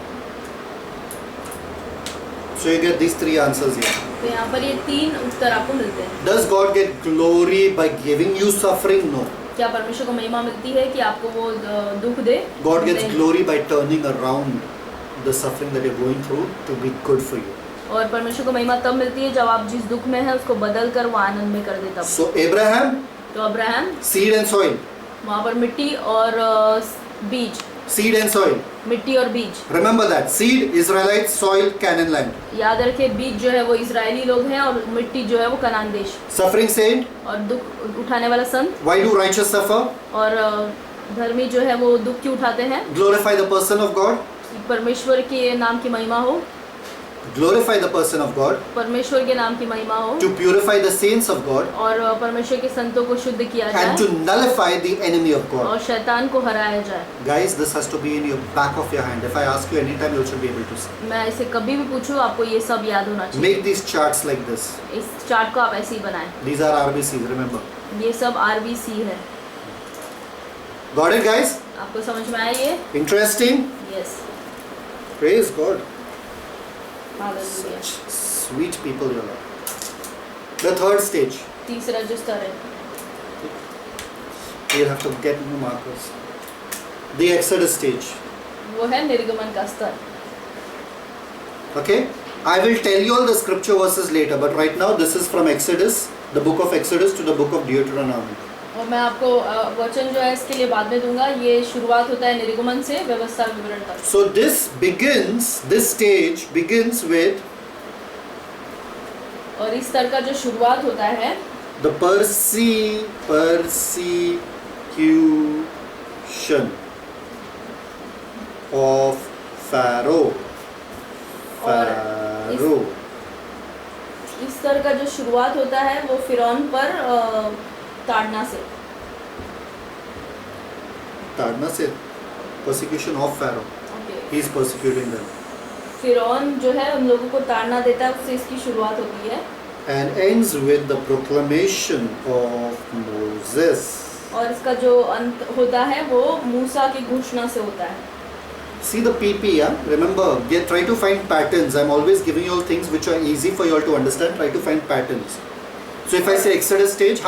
So you get these three answers here. तो यहाँ पर ये 3 उत्तर आपको मिलते हैं। Does God get glory by giving you suffering? No. क्या परमेश्वर को महिमा मिलती है कि आपको वो दुख दे? God gets नहीं। glory by turning around the suffering that you're going through to be good for you. और परमेश्वर को महिमा तब मिलती है जब आप जिस दुख में है उसको बदल कर वो आनंद में कर देता। So Abraham, तो अब्राहम, seed and soil. वहाँ पर मिट्टी और बीज, Seed and soil. मिट्टी और बीज। Remember that. Seed, Israelites, soil, Canaan land. याद रखे, बीज जो है वो इजरायली लोग हैं और मिट्टी जो है वो कनान देश। Suffering saint, और दुख उठाने वाला संत। why do righteous suffer? और धर्मी जो है वो दुख क्यों उठाते हैं? Glorify the person of God. परमेश्वर के नाम की महिमा हो, Glorify the person of God. परमेश्वर के नाम की महिमा हो, To purify the saints of God. और परमेश्वर के संतों को शुद्ध किया And to जाए nullify the enemy of God. और शैतान को हराया जाए। Guys, this has to be in your back of your hand. If I ask you anytime, you should be able to see. मैं इसे कभी भी पूछूं आपको ये सब याद होना चाहिए। Make these charts like this. इस चार्ट को आप ऐसे ही बनाएं। These are RBCs, remember. ये सब RBC है। Got it, guys? आपको समझ में आया ये? Interesting? Yes, Praise God. Hallelujah. Such sweet people you are. The third stage. तीसरा जो स्तर है, You have to get new markers. The Exodus stage. वो है निर्गमन का स्तर। Okay? I will tell you all the scripture verses later, but right now this is from Exodus, the book of Exodus to the book of Deuteronomy. और मैं आपको वचन जो है इसके लिए बाद में दूंगा। ये शुरुआत होता है निर्गमन से व्यवस्था विवरण तक। So this stage begins with और इस स्तर का जो शुरुआत होता है the persecution of Pharaoh. इस स्तर का जो शुरुआत होता है वो फिरौन पर ताड़ना से। ताड़ना से persecution of Pharaoh. Okay, He is persecuting them. फिरौन जो है उन लोगों को ताड़ना देता है, उससे इसकी शुरुआत होती है। And ends with the proclamation of Moses. और इसका जो अंत होता है वो मूसा की घोषणा से होता है। See the PP, yeah? Remember, try to find patterns. I'm always giving you all things which are easy for you all to understand. Try to find patterns. So if I say Exodus stage,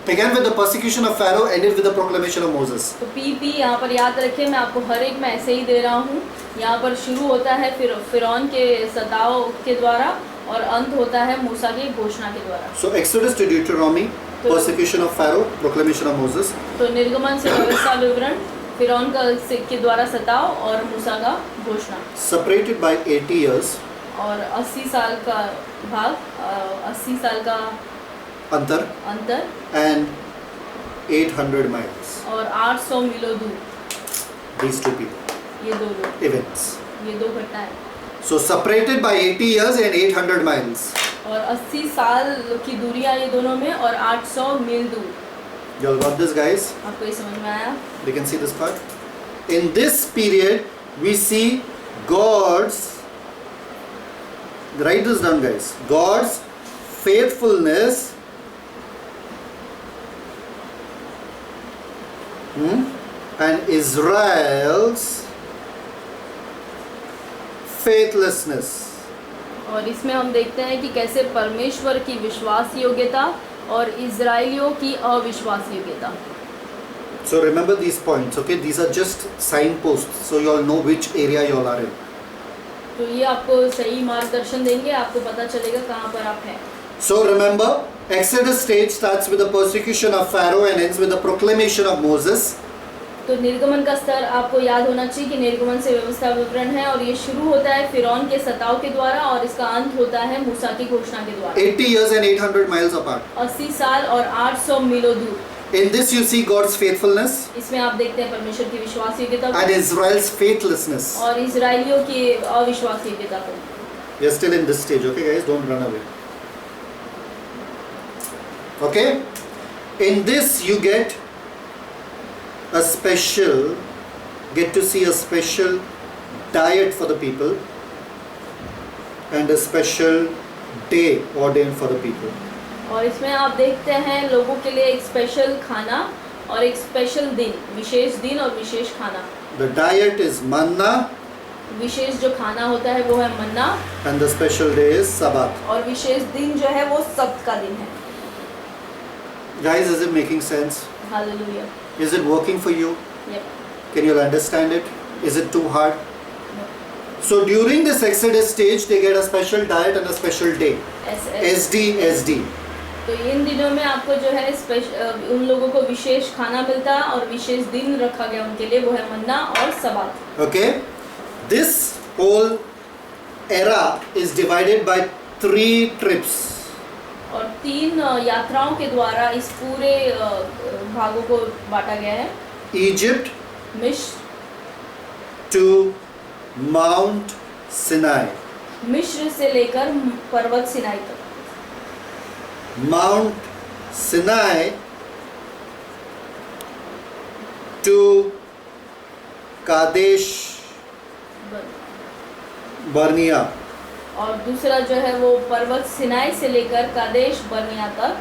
began with the persecution of Pharaoh, ended with the proclamation of Moses. तो PP यहाँ पर याद रखिए, मैं आपको हर एक में ऐसे ही दे रहा हूँ। यहाँ पर शुरू होता है फिरौन के सताव के द्वारा और अंत होता है मूसा की घोषणा के द्वारा। So Exodus to Deuteronomy, persecution of Pharaoh, proclamation of Moses. तो निर्गमन से व्यवस्था विवरण, फिरौन के द्वारा सताव और मूसा का घोषणा। Separated by 80 years. और 80 साल का भाग, 80 साल का अंतर. And 800 miles. और 800 मीलों दूर। These two people. ये दो लोग, Events. ये दो घटनाएं। So separated by 80 years and 800 miles. और 80 साल की दूरियां ये दोनों में और 800 मील दूर। You all got this, guys? आपको ये समझ में आया? We can see this part. In this period, we see God's, write this down, guys. God's faithfulness and Israel's faithlessness. और इसमें हम देखते हैं कि कैसे परमेश्वर की विश्वास योग्यता और इजराइलियों की अविश्वास योग्यता। So remember these points, okay? These are just signposts, so you all know which area you all are in. तो ये आपको सही मार्गदर्शन देंगे, आपको पता चलेगा कहाँ पर आप हैं। So remember, Exodus stage starts with the persecution of Pharaoh and ends with the proclamation of Moses. तो निर्गमन का स्तर आपको याद होना चाहिए कि निर्गमन से व्यवस्था विवरण है और ये शुरू होता है फिरौन के सताव के द्वारा और इसका अंत होता है मूसा की घोषणा के द्वारा। 80 years and 800 miles apart. 80 साल और 800 मीलों दूर। In this you see God's faithfulness इसमें आप देखते हैं परमेश्वर की विश्वास योग्यता and Israel's faithlessness. और इजराइलियों की अविश्वास योग्यता को। We are still in this stage, okay guys? Don't run away. Okay? In this you get to see a special diet for the people and a special day ordained for the people. और इसमें आप देखते हैं लोगों के लिए एक special खाना और एक स्पेशल दिन, विशेष दिन और विशेष खाना। The diet is manna विशेष जो खाना होता है वो है मन्ना, and the special day is Sabbath. और विशेष दिन जो है वो सब्त का दिन है। Guys, is it making sense? Hallelujah. Is it working for you? Yep. Can you understand it? Is it too hard? So during this Exodus stage, they get a special diet and a special day. SD. तो इन दिनों में आपको जो है उन लोगों को विशेष खाना मिलता है और विशेष दिन रखा गया उनके लिए, वो है मन्ना और सबात। Okay? This whole era is divided by 3 trips. और 3 यात्राओं के द्वारा इस पूरे भागों को बांटा गया है। Egypt मिस्र to Mount Sinai. मिस्र से लेकर पर्वत सिनाई तक। Mount Sinai to Kadesh Barnea. और दूसरा जो है वो पर्वत सिनाई से लेकर कादेश बर्निया तक।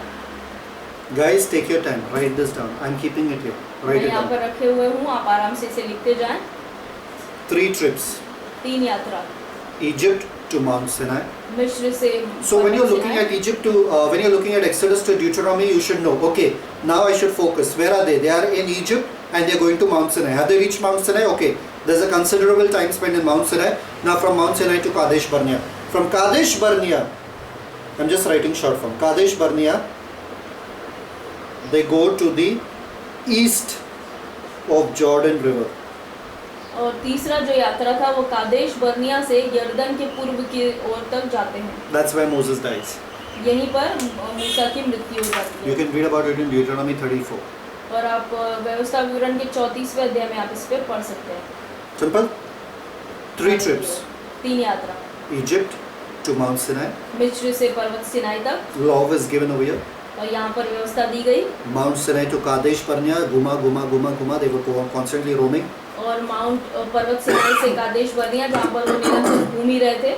Guys, take your time. Write this down. I'm keeping it here. मैं Write it यहाँ down. पर रखे हुए हूँ, आप आराम से इसे लिखते जाएं। 3 trips. 3 यात्रा। Egypt to Mount Sinai. मिस्र से So when you're पर्वत looking Sinai. at Egypt to when you're looking at Exodus to Deuteronomy, you should know. Okay, now I should focus. Where are they? They are in Egypt and they're going to Mount Sinai. Have they reached Mount Sinai? Okay, there's a considerable time spent in Mount Sinai. Now from Mount Sinai to Kadesh Barnea. From Kadesh Barnea, I'm just writing short form. Kadesh Barnea, they go to the east of Jordan River. और तीसरा जो यात्रा था वो Kadesh बर्निया से यर्दन के पूर्व की ओर तक जाते हैं। That's where Moses dies. यहीं पर मूसा की मृत्यु हो जाती You है। can read about it in Deuteronomy 34. और आप व्यवस्था विवरण के 34वें अध्याय में आप इस पे पढ़ सकते हैं। Simple. 3 trips. 3 यात्रा। Egypt to Mount Sinai. मिस्र से पर्वत सिनाई तक। Law is given over here. और यहाँ पर व्यवस्था दी गई। Mount Sinai to Kadesh Barnea, Guma. They were constantly roaming. और पर्वत सिनाई से कादेश बर्निया, जहाँ पर वो निरंतर घूम ही रहे थे।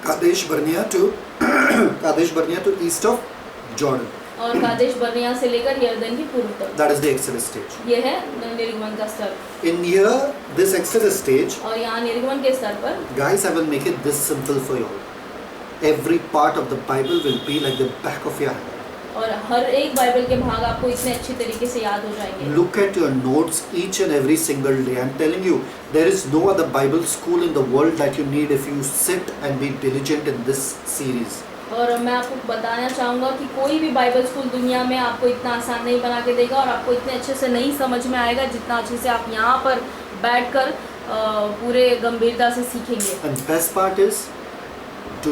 Kadesh Barnea to east of Jordan. और कादेश बर्निया से लेकर यर्दन के पूर्व तक। That is the Exodus stage. ये है निर्गमन का स्तर। In here, this Exodus stage, और यहाँ निर्गमन के स्तर पर guys, I will make it this simple for you all. Every part of the Bible will be like the back of your hand. और हर एक बाइबल के भाग आपको इतने अच्छी तरीके से याद हो जाएंगे। Look at your notes each and every single day. I'm telling you, there is no other Bible school in the world that you need if you sit and be diligent in this series. और मैं आपको बताना चाहूँगा कि कोई भी Bible school दुनिया में आपको इतना आसान नहीं बना के देगा और आपको इतने अच्छे से नहीं समझ में आएगा जितना अच्छे से आप यहाँ पर बैठकर पूरे गंभीरता से सीखेंगे। And best part is, do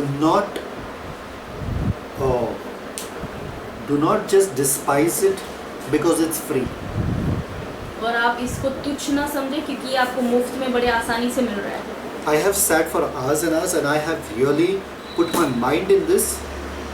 not just despise it because it's free. और आप इसको तुच्छ ना समझें क्योंकि ये आपको मुफ्त में बड़े आसानी से मिल रहा है। I have sat for hours and hours and I have really put my mind in this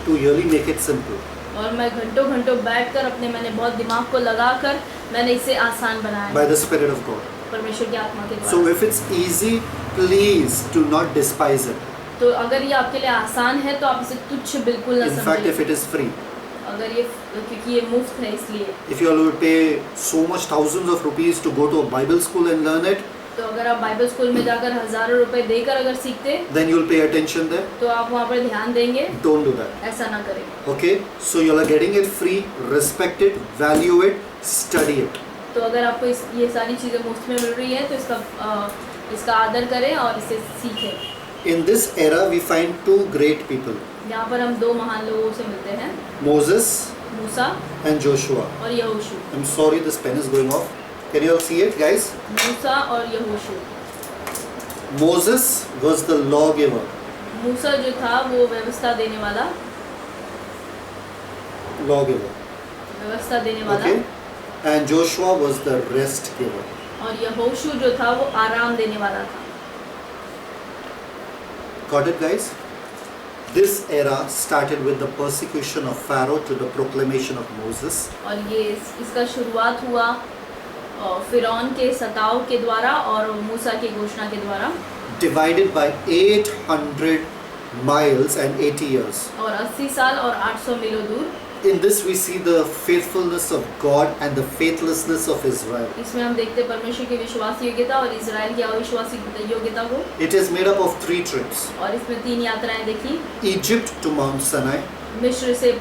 to really make it simple. और मैं घंटों बैठकर मैंने बहुत दिमाग को लगाकर मैंने इसे आसान बनाया By the Spirit of God. परमेश्वर की आत्मा के So द्वारा। if it's easy, please do not despise it. तो अगर ये आपके लिए आसान है तो आप इसे तुच्छ बिल्कुल ना In fact, if समझें। it is free. अगर ये क्योंकि ये मुफ्त है इसलिए। If you all would pay so much thousands of rupees to go to a Bible school and learn it, तो अगर आप बाइबल स्कूल में जाकर हजारों रुपए देकर अगर सीखते then you'll pay attention there. तो आप वहाँ पर ध्यान देंगे। Don't do that. ऐसा ना करें। Okay? So you all are getting it free, respect it, value it, study it. तो अगर आपको ये सारी चीज़ें मुफ्त में मिल रही है तो इसका आदर करें और इसे सीखें। In this era, we find 2 great people, यहाँ पर हम 2 महान लोगों से मिलते हैं, Moses मूसा and Joshua. और यहोशू। I'm sorry, this pen is going off. Can you all see it, guys? मूसा और यहोशू। Moses was the lawgiver. मूसा जो था वो व्यवस्था देने वाला, Okay? And Joshua was the rest giver. और यहोशू जो था वो आराम देने वाला था। Got it, guys? This era started with the persecution of Pharaoh to the proclamation of Moses. और ये इसका शुरुआत हुआ फिरौन के सताव के द्वारा और मूसा की घोषणा के द्वारा। Divided by 800 miles and 80 years. और 80 साल और 800 मीलों दूर। in this we see the faithfulness of God and the faithlessness of Israel. इसमें हम देखते हैं परमेश्वर की विश्वास योग्यता और इजराइल की अविश्वासी योग्यता को। It is made up of 3 trips. और इसमें 3 यात्राएं देखी। Egypt to Mount Sinai, मिस्र से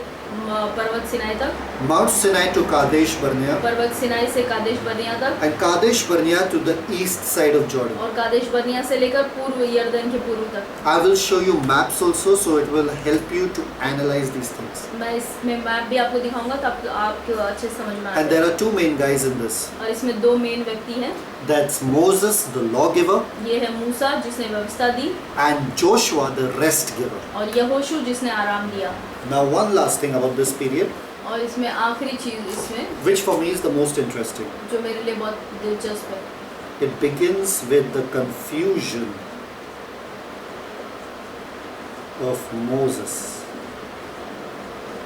पर्वत सिनाई तक, Mount Sinai to Kadesh Barnea, पर्वत सिनाई से कादेश बर्निया तक, and Kadesh Barnea to the east side of Jordan. और कादेश बर्निया से लेकर पूर्व यरदन के पूर्व तक। I will show you maps also, so it will help you to analyze these things. मैं इसमें मैप भी आपको दिखाऊंगा तब आपको अच्छे से समझ में And आएगा। there are 2 main guys in this. और इसमें 2 मेन व्यक्ति हैं। That's Moses, the lawgiver, ये है मूसा जिसने व्यवस्था दी, and Joshua, the rest giver. और यहोशू जिसने आराम दिया। Now, one last thing about this period, और इसमें आखिरी चीज इसमें which for me is the most interesting. जो मेरे लिए बहुत दिलचस्प है, It begins with the confusion of Moses.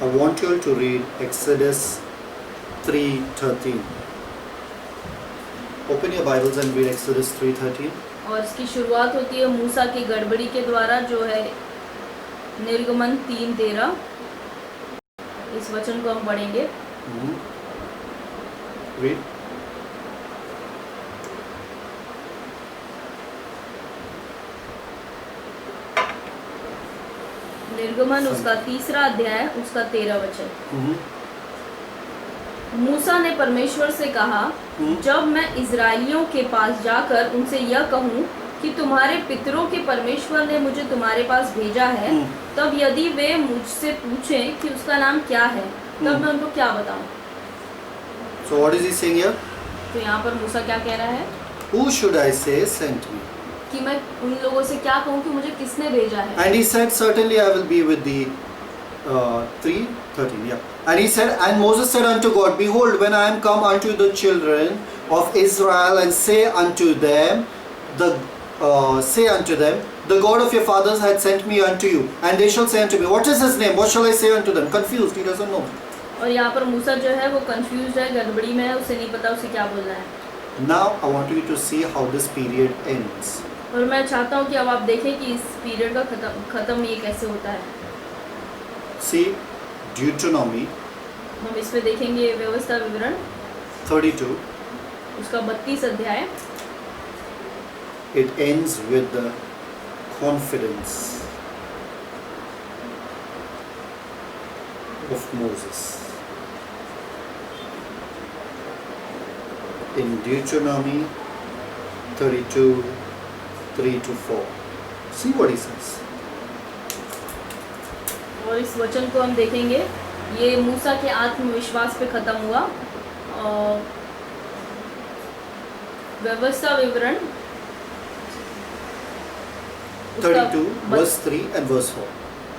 I want you all to read Exodus 3:13. Open your Bibles and read Exodus 3:13. और इसकी शुरुआत होती है मूसा की गड़बड़ी के द्वारा जो है निर्गमन 3:13। इस वचन को हम पढ़ेंगे। Read. निर्गमन उसका 3रा अध्याय उसका 13 वचन। मूसा ने परमेश्वर से कहा, जब मैं इजराइलियों के पास जाकर उनसे यह कहूँ कि तुम्हारे पितरों के परमेश्वर ने मुझे तुम्हारे पास भेजा है, तब यदि वे मुझसे पूछें कि उसका नाम क्या है, तब मैं उनको क्या बताऊं? So what is he saying here? तो यहाँ पर मूसा क्या कह रहा है Who should I say sent me? कि मैं उन लोगों से क्या कहूँ कि मुझे किसने भेजा है? And he said, certainly I will be with thee. 3:13, yeah. And he said, and Moses said unto God, behold, when I am come unto the children of Israel, and say unto them, the God of your fathers had sent me unto you, and they shall say unto me, what is his name? What shall I say unto them? Confused, he doesn't know. और यहाँ पर मूसा जो है वो confuse है, गड़बड़ी में है, उसे नहीं पता उसे क्या बोलना है। Now I want you to see how this period ends. और मैं चाहता हूँ कि अब आप देखें कि इस पीरियड का खत्म ये कैसे होता है। See Deuteronomy हम इसमें देखेंगे व्यवस्था विवरण 32. उसका 32 अध्याय। It ends with the confidence of Moses. In Deuteronomy 32, 3-4. See what he says. और इस वचन को हम देखेंगे, ये मूसा के आत्मविश्वास पे खत्म हुआ। और व्यवस्था विवरण 32 verse 3 and verse 4.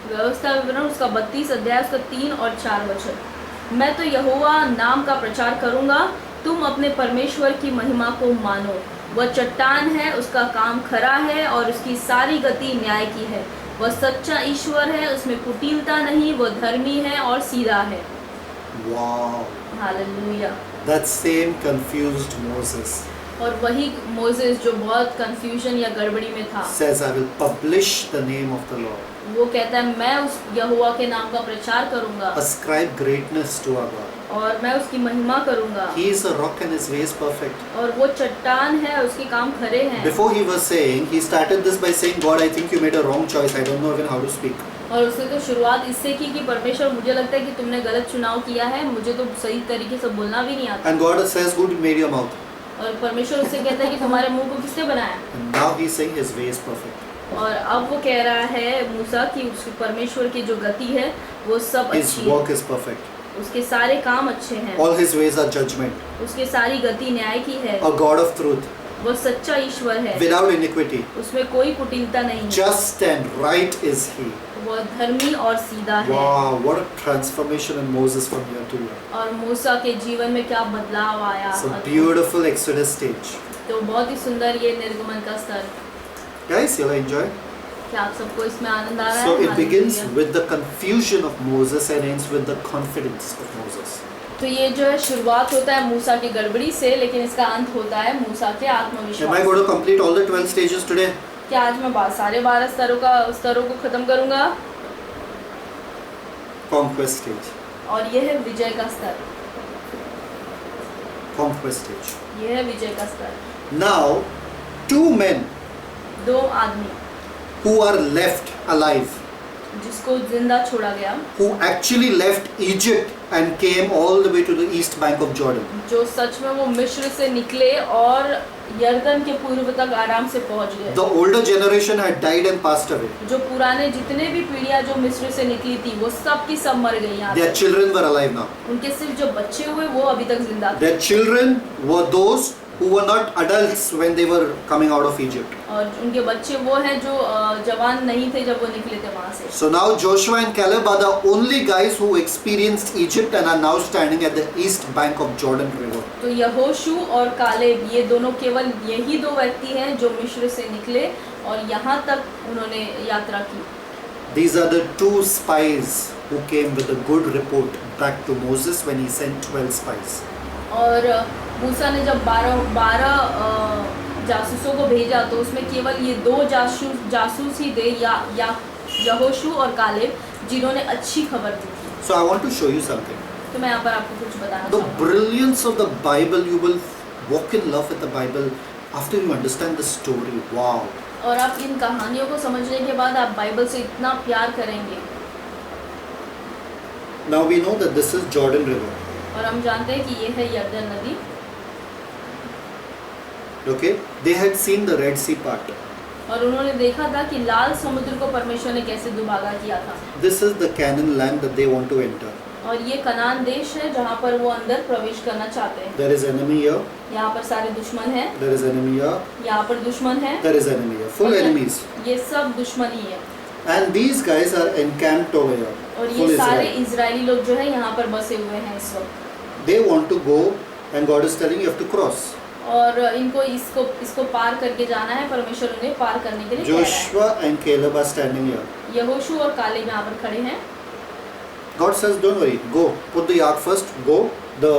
व्यवस्था विवरण उसका 32 अध्याय उसका 3 और 4 वचन। मैं तो यहोवा नाम का प्रचार करूंगा, तुम अपने परमेश्वर की महिमा को मानो। वह चट्टान है, उसका काम खरा है और उसकी सारी गति न्याय की है। वह सच्चा ईश्वर है, उसमें कुटिलता नहीं, वह धर्मी है और सीधा है। Wow. Hallelujah. That same confused Moses और वही मोसेस जो बहुत कंफ्यूजन या गड़बड़ी में था, says, I will publish the name of the Lord. वो कहता है मैं उस यहोवा के नाम का प्रचार करूंगा Ascribe greatness to our God. और मैं उसकी महिमा करूंगा। He is a rock and his ways perfect. और वो चट्टान है, उसके काम खरे हैं। Before he was saying, he started this by saying, God, I think you made a wrong choice. I don't know even how to speak. और उसने तो शुरुआत इससे की कि परमेश्वर मुझे लगता है कि तुमने गलत चुनाव किया है, मुझे तो सही तरीके से बोलना भी नहीं आता। And God says, good, made your mouth. और परमेश्वर उससे कहता है कि तुम्हारे मुंह को किसने बनाया? And now he's saying his way is perfect. और अब वो कह रहा है मूसा कि उस परमेश्वर की जो गति है वो सब His अच्छी work है, is perfect. उसके सारे काम अच्छे हैं, All his ways are judgment. उसके सारी गति न्याय की है, A God of truth, वो सच्चा ईश्वर है, without iniquity. उसमें कोई कुटिलता नहीं है, Just and right is he. वो धर्मी और सीधा है। Wow, what a transformation in Moses from year to year. और मूसा के जीवन में क्या बदलाव आया। It's a beautiful Exodus stage. तो बहुत ही सुंदर ये निर्गमन का स्तर। Guys, you'll enjoy. क्या आप सबको इसमें आनंद आ रहा है? So it begins hallelujah. with the confusion of Moses and ends with the confidence of Moses. तो ये जो है शुरुआत होता है मूसा की गड़बड़ी से, लेकिन इसका अंत होता है मूसा के Am I आत्मविश्वास। going to complete all the 12 stages today? क्या आज मैं सारे 12 स्तरों को खत्म करूंगा? Conquest stage. और ये है विजय का स्तर, conquest stage. ये है विजय का स्तर। Now, two men दो आदमी who are left alive, जिसको जिंदा छोड़ा गया, who actually left Egypt and came all the way to the east bank of Jordan. जो सच में वो मिस्र से निकले और यरदन के पूर्व तक आराम से पहुंच गए। The older generation had died and passed away. जो पुराने जितने भी पीढ़ियां जो मिस्र से निकली थी वो सब की सब मर गई यहाँ Their पे। children were alive now. उनके सिर्फ जो बच्चे हुए वो अभी तक जिंदा थे। Their children were those who were not adults when they were coming out of Egypt. और उनके बच्चे वो हैं जो जवान नहीं थे जब वो निकले थे वहाँ से। So now Joshua and Caleb are the only guys who experienced Egypt and are now standing at the east bank of Jordan River. तो यहोशू और कालेब ये दोनों केवल यही दो व्यक्ति हैं जो मिस्र से निकले और यहाँ तक उन्होंने यात्रा की। These are the two spies who came with a good report back to Moses when he sent 12 spies. और मूसा ने जब 12 जासूसों को भेजा तो उसमें केवल ये दो जासूस ही थे या यहोशू और कालेब जिन्होंने अच्छी खबर दी थी। So I want to show you something. तो मैं यहाँ पर आपको कुछ बताना The चाहूँगी। brilliance of the Bible, you will walk in love with the Bible after you understand the story. Wow. और आप इन कहानियों को समझने के बाद आप बाइबल से इतना प्यार करेंगे। Now we know that this is Jordan River. और हम जानते हैं कि ये है यरदन नदी। Okay, they had seen the Red Sea part. और उन्होंने देखा था कि लाल समुद्र को परमेश्वर ने कैसे दुभागा किया था। This is the Canaan land that they want to enter. और ये कनान देश है जहाँ पर वो अंदर प्रवेश करना चाहते हैं। There is enemy here. यहाँ पर सारे दुश्मन हैं। There is enemy here. यहाँ पर दुश्मन है। There is enemy here. Full enemies. ये सब दुश्मन ही है। And these guys are encamped over here. और Full ये सारे Israel. इजरायली लोग जो है यहाँ पर बसे हुए हैं इस वक्त। They want to go, and God is telling you have to cross. और इनको इसको पार करके जाना है। परमेश्वर उन्हें पार करने के लिए कह रहा है। Joshua and Caleb are standing here. यहोशू और कालेब यहाँ पर खड़े हैं। God says, don't worry, go, put the ark first, go, the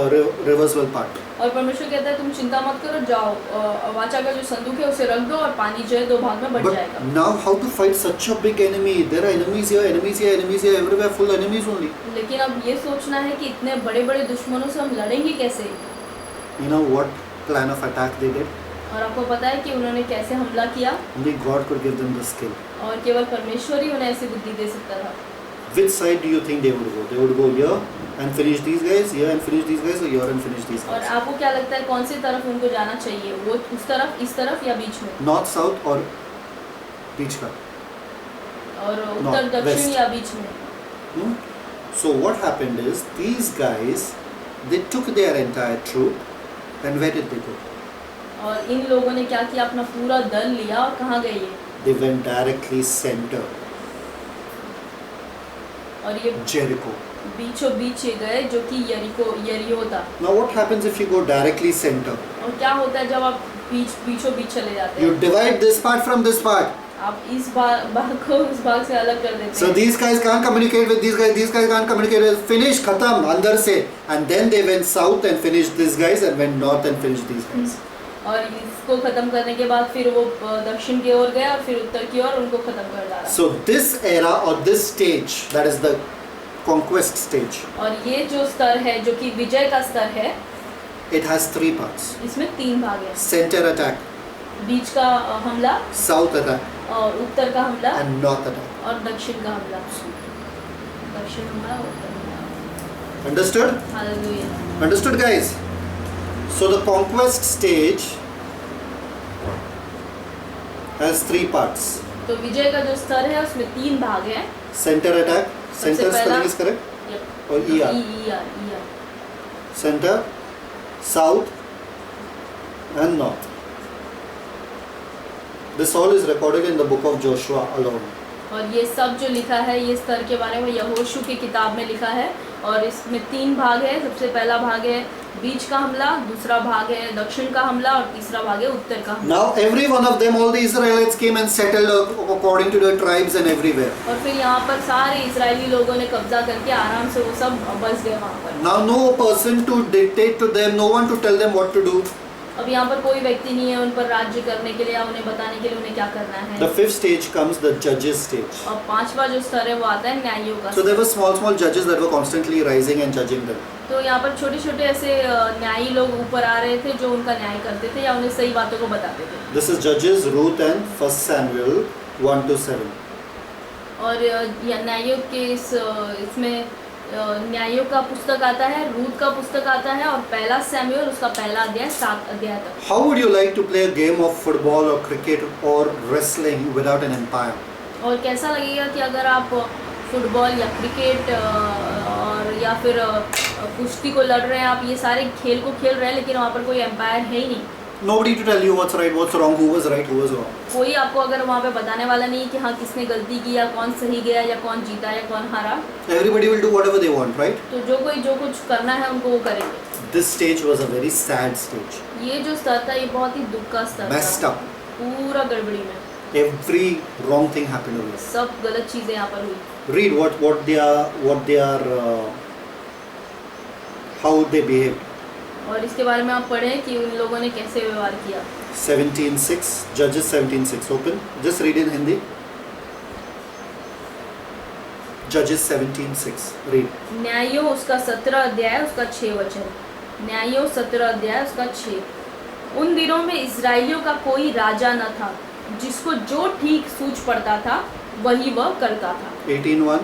rivers will part. और परमेश्वर कहता है तुम चिंता मत करो, जाओ वाचा का जो संदूक है उसे रख दो और पानी जो है दो भाग में बट But जाएगा। now how to fight such a big enemy? There are enemies here, enemies here, enemies here, everywhere full enemies only. लेकिन अब ये सोचना है कि इतने बड़े बड़े दुश्मनों से हम लड़ेंगे कैसे। You know what plan of attack they did? और आपको पता है कि उन्होंने कैसे हमला किया। Only God could give them the skill. और केवल परमेश्वर ही उन्हें ऐसी बुद्धि दे सकता था। Which side do you think they would go? They would go here and finish these guys, here and finish these guys, or here and finish these और guys? आपको क्या लगता है कौन सी तरफ उनको जाना चाहिए, वो उस तरफ, इस तरफ या बीच में? North, south or बीच का? और उत्तर North, दक्षिण west. या बीच में? Hmm? So what happened is these guys, they took their entire troop and where did they go? और इन लोगों ने क्या किया, अपना पूरा दल लिया और कहाँ गए ये? They went directly center, और ये Jericho. बीचों बीच ये गए जो कि यरीहो था। Now what happens if you go directly center? और क्या होता है जब आप बीचों बीच चले जाते You हैं? divide this part from this part. आप इस भाग को उस भाग से अलग कर देते So हैं। these guys can't communicate with these guys can't communicate with, finish, khatam, andar se. And then they went south and finished these guys and went north and finished these guys. और इसको खत्म करने के बाद फिर वो दक्षिण की ओर गया और फिर उत्तर की ओर उनको खत्म कर डाला। So this era or this stage, that is the conquest stage, और ये जो स्तर है जो कि विजय का स्तर है, it has three parts. इसमें 3 भाग हैं। Center attack, बीच का हमला south attack और उत्तर का हमला and north attack. और दक्षिण का हमला। दक्षिण हमला और उत्तर हमला। Understood? Hallelujah. Understood guys? So the conquest stage has 3 parts. तो विजय का जो स्तर है उसमें 3 भाग हैं। Center attack, सबसे center पहला- spelling is correct? Yep. Or ER. ER। Center, south and north. This all is recorded in the book of Joshua alone. और ये सब जो लिखा है ये स्तर के बारे में यहोशू की किताब में लिखा है और इसमें 3 भाग है। सबसे पहला भाग है बीच का हमला, दूसरा भाग है दक्षिण का हमला और तीसरा भाग है उत्तर का हमला। Now every one of them, all the Israelites came and settled according to their tribes and everywhere. और फिर यहाँ पर सारे इजरायली लोगों ने कब्जा करके आराम से वो सब बस गए वहाँ पर। Now no person to dictate to them, no one to tell them what to do. अब यहाँ पर कोई व्यक्ति नहीं है उन पर राज्य करने के लिए या उन्हें बताने के लिए उन्हें क्या करना The है। fifth stage comes the judges stage. और पांचवा जो स्तर है वो आता है न्यायियों का So there स्तर। were small judges that were constantly rising and judging them. तो यहाँ पर छोटे छोटे ऐसे न्यायी लोग ऊपर आ रहे थे जो उनका न्याय करते थे या उन्हें सही बातों को बताते थे। This is Judges, Ruth and 1 Samuel 1-7. और या न्यायियों के इसमें न्यायियों का पुस्तक आता है, रूथ का पुस्तक आता है और पहला सैमुएल उसका पहला अध्याय 7 अध्याय तक। How would you like to play a game of football or cricket or wrestling without an empire? और कैसा लगेगा कि अगर आप फुटबॉल या क्रिकेट और या फिर कुश्ती को लड़ रहे हैं, आप ये सारे खेल को खेल रहे हैं लेकिन वहाँ पर कोई एम्पायर है ही नहीं। Nobody to tell you what's right, what's wrong, who was right, who was wrong. कोई आपको अगर वहाँ पे बताने वाला नहीं कि हाँ किसने गलती की या कौन सही गया या कौन जीता या कौन हारा। Everybody will do whatever they want, right? तो जो कोई जो कुछ करना है उनको वो करेंगे। This stage was a very sad stage. ये जो स्तर था ये बहुत ही दुख का स्तर Messed था, up. पूरा गड़बड़ी में Every wrong thing happened over here. सब गलत चीजें यहाँ पर हुई। Read what they are how they behaved. और इसके बारे में आप पढ़ें कि उन लोगों ने कैसे व्यवहार किया। 17:6 Judges 17:6 open. Just read in Hindi. Judges 17:6 read. न्यायों उसका 17 अध्याय उसका 6 वचन। न्यायों 17 अध्याय उसका 6। उन दिनों में इजराइलियों का कोई राजा न था, जिसको जो ठीक सूझ पड़ता था वही वह करता था। 18:1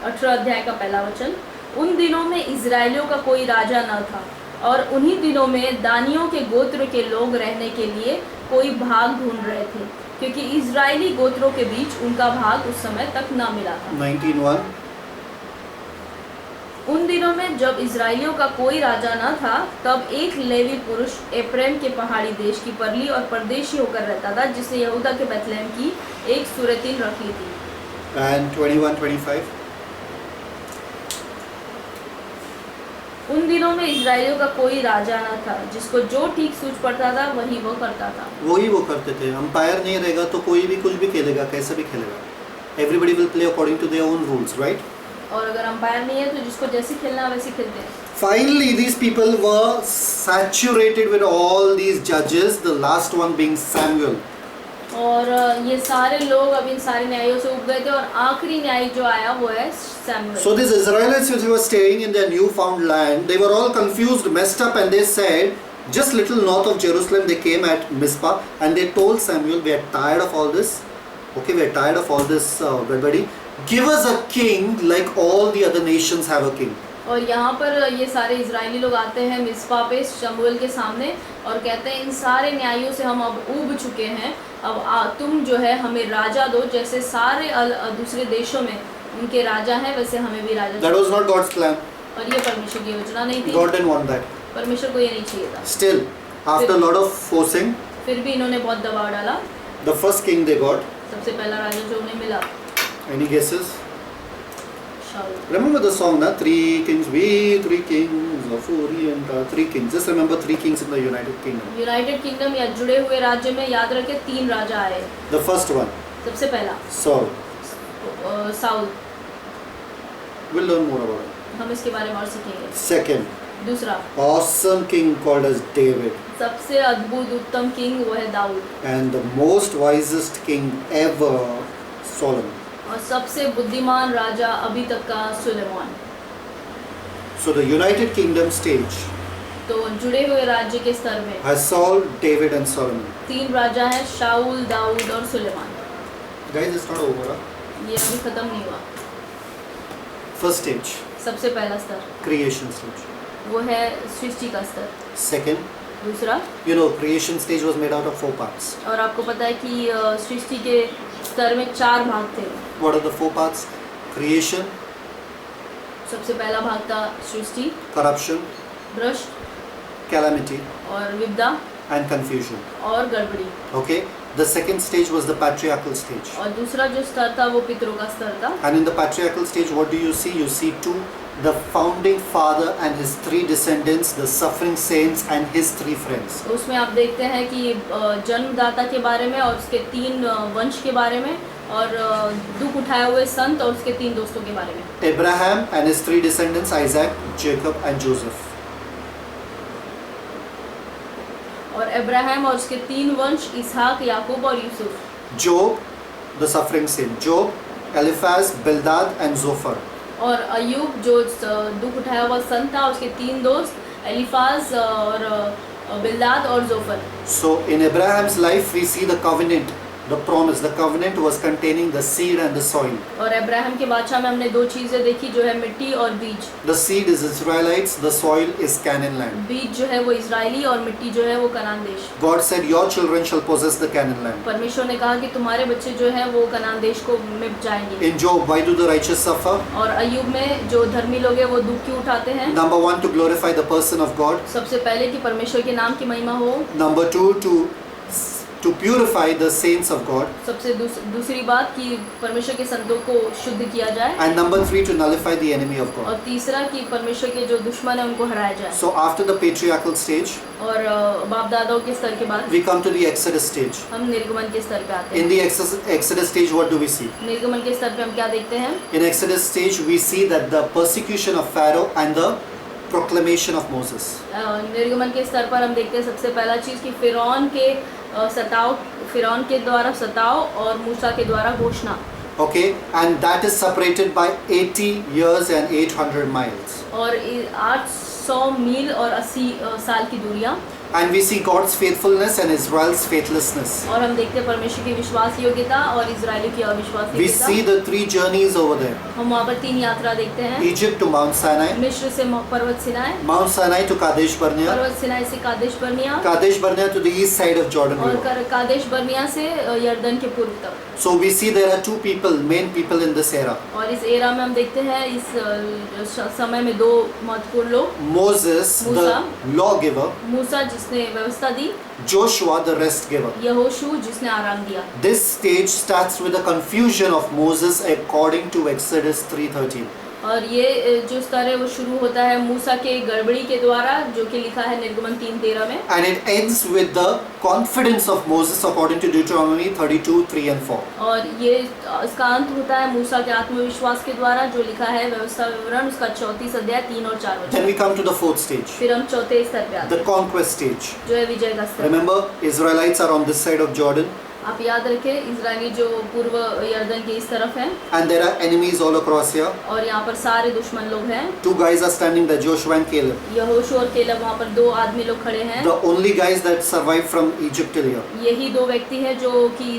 18 अध्याय का पहला वचन। उन दिनों में इजराइलियों का कोई राजा न था और उन्हीं दिनों में दानियों के गोत्र के लोग रहने के लिए कोई भाग ढूंढ रहे थे, क्योंकि इजरायली गोत्रों के बीच उनका भाग उस समय तक न मिला था। 19:1 उन दिनों में जब इजराइलियों का कोई राजा न था, तब एक लेवी पुरुष एफ्रेम के पहाड़ी देश की परली और परदेशी होकर रहता था, जिसने यहूदा के बैतलहम की एक सूरतीन रख ली थी। and 21-25 उन दिनों में इजराइलियों का कोई राजा न था, जिसको जो ठीक सूझ पड़ता था वही वो करता था। वही वो करते थे। अंपायर नहीं रहेगा तो कोई भी कुछ भी खेलेगा, कैसे भी खेलेगा। Everybody will play according to their own rules, right? और अगर अंपायर नहीं है तो जिसको जैसे खेलना है वैसे खेलते हैं। Finally, these people were saturated with all these judges, the last one being Samuel. और ये सारे लोग अब इन सारे न्यायों से उब गए थे और आखिरी न्याय जो आया वो है Samuel. So these Israelites which were staying in their newfound land, they were all confused, messed up, and they said, just little north of Jerusalem, they came at Mizpah and they told Samuel, we are tired of all this. Okay, we are tired of all this, everybody. Give us a king like all the other nations have a king. और यहाँ पर ये सारे Israeli लोग आते हैं मिस्पा पे शमूएल के सामने और कहते हैं इन सारे न्यायों से हम अब ऊब चुके हैं, अब तुम जो है हमें राजा दो, जैसे सारे दूसरे देशों में उनके राजा हैं वैसे हमें भी राजा That was not God's plan. और ये परमेश्वर की योजना नहीं थी। God didn't want that. परमेश्वर को ये नहीं चाहिए था। Still, after a lot of forcing, फिर भी इन्होंने बहुत दबाव डाला। the first king they got, सबसे पहला राजा जो उन्हें मिला any guesses? Saul. Remember the song, na? Three kings, we three kings of Orient, three kings. Just remember three kings in the United Kingdom. United kingdom या जुड़े हुए राज्य में याद रखे 3 राजा आए। The first one, सबसे पहला Saul. Saul, We'll learn more about it. हम इसके बारे में और सीखेंगे। Second, दूसरा awesome king called as David. सबसे अद्भुत उत्तम किंग वो है Dawood And the most wisest king ever, Solomon. और सबसे बुद्धिमान राजा अभी तक का Suleman. So the United Kingdom stage तो जुड़े हुए राज्य के स्तर में has Saul, David and Solomon. 3 राजा हैं, शाऊल, दाऊद और Suleman. Guys, it's not over. Huh? ये अभी खत्म नहीं हुआ। First stage, सबसे पहला स्तर creation stage. वो है सृष्टि का स्तर। Second, दूसरा, you know, creation stage was made out of 4 parts. और आपको पता है कि सृष्टि के स्तर में 4 भाग थे। What are the 4 parts? Creation, सबसे पहला भाग था सृष्टि, corruption, भ्रष्ट calamity और विपदा and confusion. और गड़बड़ी। Okay, the second stage was the patriarchal stage. और दूसरा जो स्तर था वो पितरों का स्तर था। And in the patriarchal stage, what do you see? You see the founding father and his 3 descendants, the suffering saints and his 3 friends. तो उसमें आप देखते हैं कि जन्मदाता के बारे में और उसके 3 वंश के बारे में और दुख उठाए हुए संत और उसके 3 दोस्तों के बारे में। Abraham and his 3 descendants, Isaac, Jacob and Joseph. और अब्राहम और उसके 3 वंश इसहाक, याकूब और Yusuf. Job, the suffering saint. Job, Eliphaz, Bildad, and Zophar. और अय्यूब जो दुख उठाया हुआ संत था, उसके 3 दोस्त एलिफाज और बिल्दाद और जोफर। So in Abraham's life we see the covenant, the promise. The covenant was containing the seed and the soil. और अब्राहम के बादशाह में हमने 2 चीज़ें देखी, जो है मिट्टी और बीज। The seed is Israelites, the soil is Canaan land. बीज जो है वो इजरायली और मिट्टी जो है वो कनान देश। God said, your children shall possess the Canaan land. परमेश्वर ने कहा कि तुम्हारे बच्चे जो है वो कनान देश को में जाएंगे। In Job, why do the righteous suffer? और अय्यूब में जो धर्मी लोग हैं वो दुख क्यों उठाते हैं? Number 1, to glorify the person of God. सबसे पहले कि परमेश्वर के नाम की महिमा हो। Number 2, to purify the saints of God. सबसे दूसरी बात कि परमेश्वर के संतों को शुद्ध किया जाए। And number 3, to nullify the enemy of God. और तीसरा कि परमेश्वर के जो दुश्मन है उनको हराया जाए। So after the patriarchal stage, और बाप दादाओं के स्तर के बाद we come to the Exodus stage. हम निर्गमन के स्तर पे आते In हैं। the Exodus stage, what do we see? निर्गमन के स्तर पे हम क्या देखते हैं? In Exodus stage, we see that the persecution of Pharaoh and the proclamation of Moses. निर्गमन के स्तर पर हम देखते हैं सबसे पहला चीज़ कि फिरौन के फिरौन के द्वारा सताओ और मूसा के द्वारा घोषणा। Okay, and that is separated by 80 years and 800 miles. और 800 मील और 80 साल की दूरियां। And we see God's faithfulness and Israel's faithlessness. और हम देखते हैं परमेश्वर की विश्वास योग्यता और इजरायली की अविश्वास We योग्यता। see the 3 journeys over there. हम वहाँ पर 3 यात्रा देखते हैं। Egypt to Mount Sinai, मिस्र से पर्वत Sinai, Mount Sinai to Kadesh Barnea, पर्वत सिनाई से Kadesh Barnia, Kadesh Barnea to the east side of Jordan और River. कादेश बर्निया से यर्दन के पूर्व तक। So we see there are 2 people, main people in this era. और इस एरा में हम देखते हैं इस समय में 2 महत्वपूर्ण लोग। Moses, Musa. the lawgiver, मूसा जिसने व्यवस्था दी, Joshua, the rest giver. यहोशू जिसने आराम दिया। This stage starts with the confusion of Moses according to Exodus 3:13. और ये जो स्तर है वो शुरू होता है मूसा के गड़बड़ी के द्वारा, जो कि लिखा है निर्गमन 3:13 में। And it ends with the confidence of Moses according to Deuteronomy 32:3 and 4. और ये इसका अंत होता है मूसा के आत्मविश्वास के द्वारा, जो लिखा है व्यवस्था विवरण उसका 34 अध्याय 3 और 4 वचन। Then we come to the 4th stage, फिर हम चौथे स्तर पे आते the हैं, conquest stage. जो है विजय का स्तर। Remember, Israelites are on this side of Jordan आप याद रखें, इजरायली जो पूर्व यर्दन के इस तरफ हैं and there are enemies all across here. और यहाँ पर सारे दुश्मन लोग हैं। 2 guys are standing there, Joshua and Caleb. यहोशू और केलब, वहाँ पर 2 आदमी लोग खड़े हैं। The only guys that survived from Egypt till here. यही 2 व्यक्ति हैं जो कि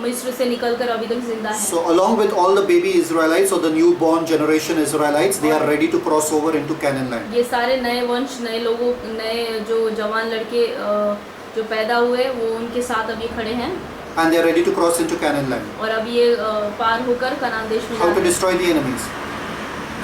मिस्र से निकलकर अभी तक जिंदा हैं। So along with all the baby Israelites or the newborn generation Israelites, they are ready to cross over into Canaan land. ये सारे नए वंश, नए लोगों, नए जो जवान लड़के जो पैदा हुए वो उनके साथ अभी खड़े हैं। And they are ready to cross into Canaan land. और अब ये पार होकर कनान देश में How to जाते हैं destroy the enemies?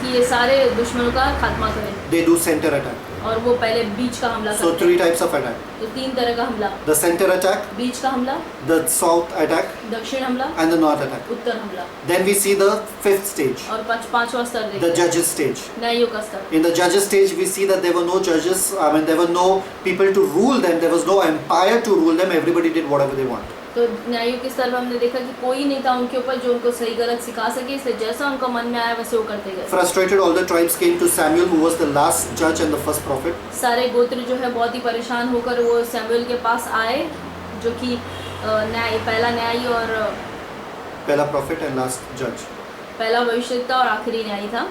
कि ये सारे दुश्मनों का खात्मा करें। They do center attack. और वो पहले बीच का हमला So करते 3 हैं। types of attack. तो 3 तरह का हमला, The center attack, बीच का हमला, the south attack दक्षिण हमला, and the north attack. उत्तर हमला। Then we see the 5th stage, और पांचवा स्तर the देखते हैं, judges stage. न्यायियों का स्तर। In the judges stage we see that there were no judges, there were no people to rule them, there was no empire to rule them, everybody did whatever they want. तो न्यायियों के स्तर पर हमने देखा कि कोई नहीं था उनके ऊपर जो उनको सही गलत सिखा सके, इसलिए जैसा उनका मन में आया वैसे वो करते गए। Frustrated, all the tribes came to Samuel, who was the last judge and the first prophet. सारे गोत्र जो है बहुत ही परेशान होकर वो सैमुएल के पास आए, जो कि पहला न्यायी और Pehla prophet and last judge. पहला भविष्यद्वक्ता और आखिरी न्यायी था,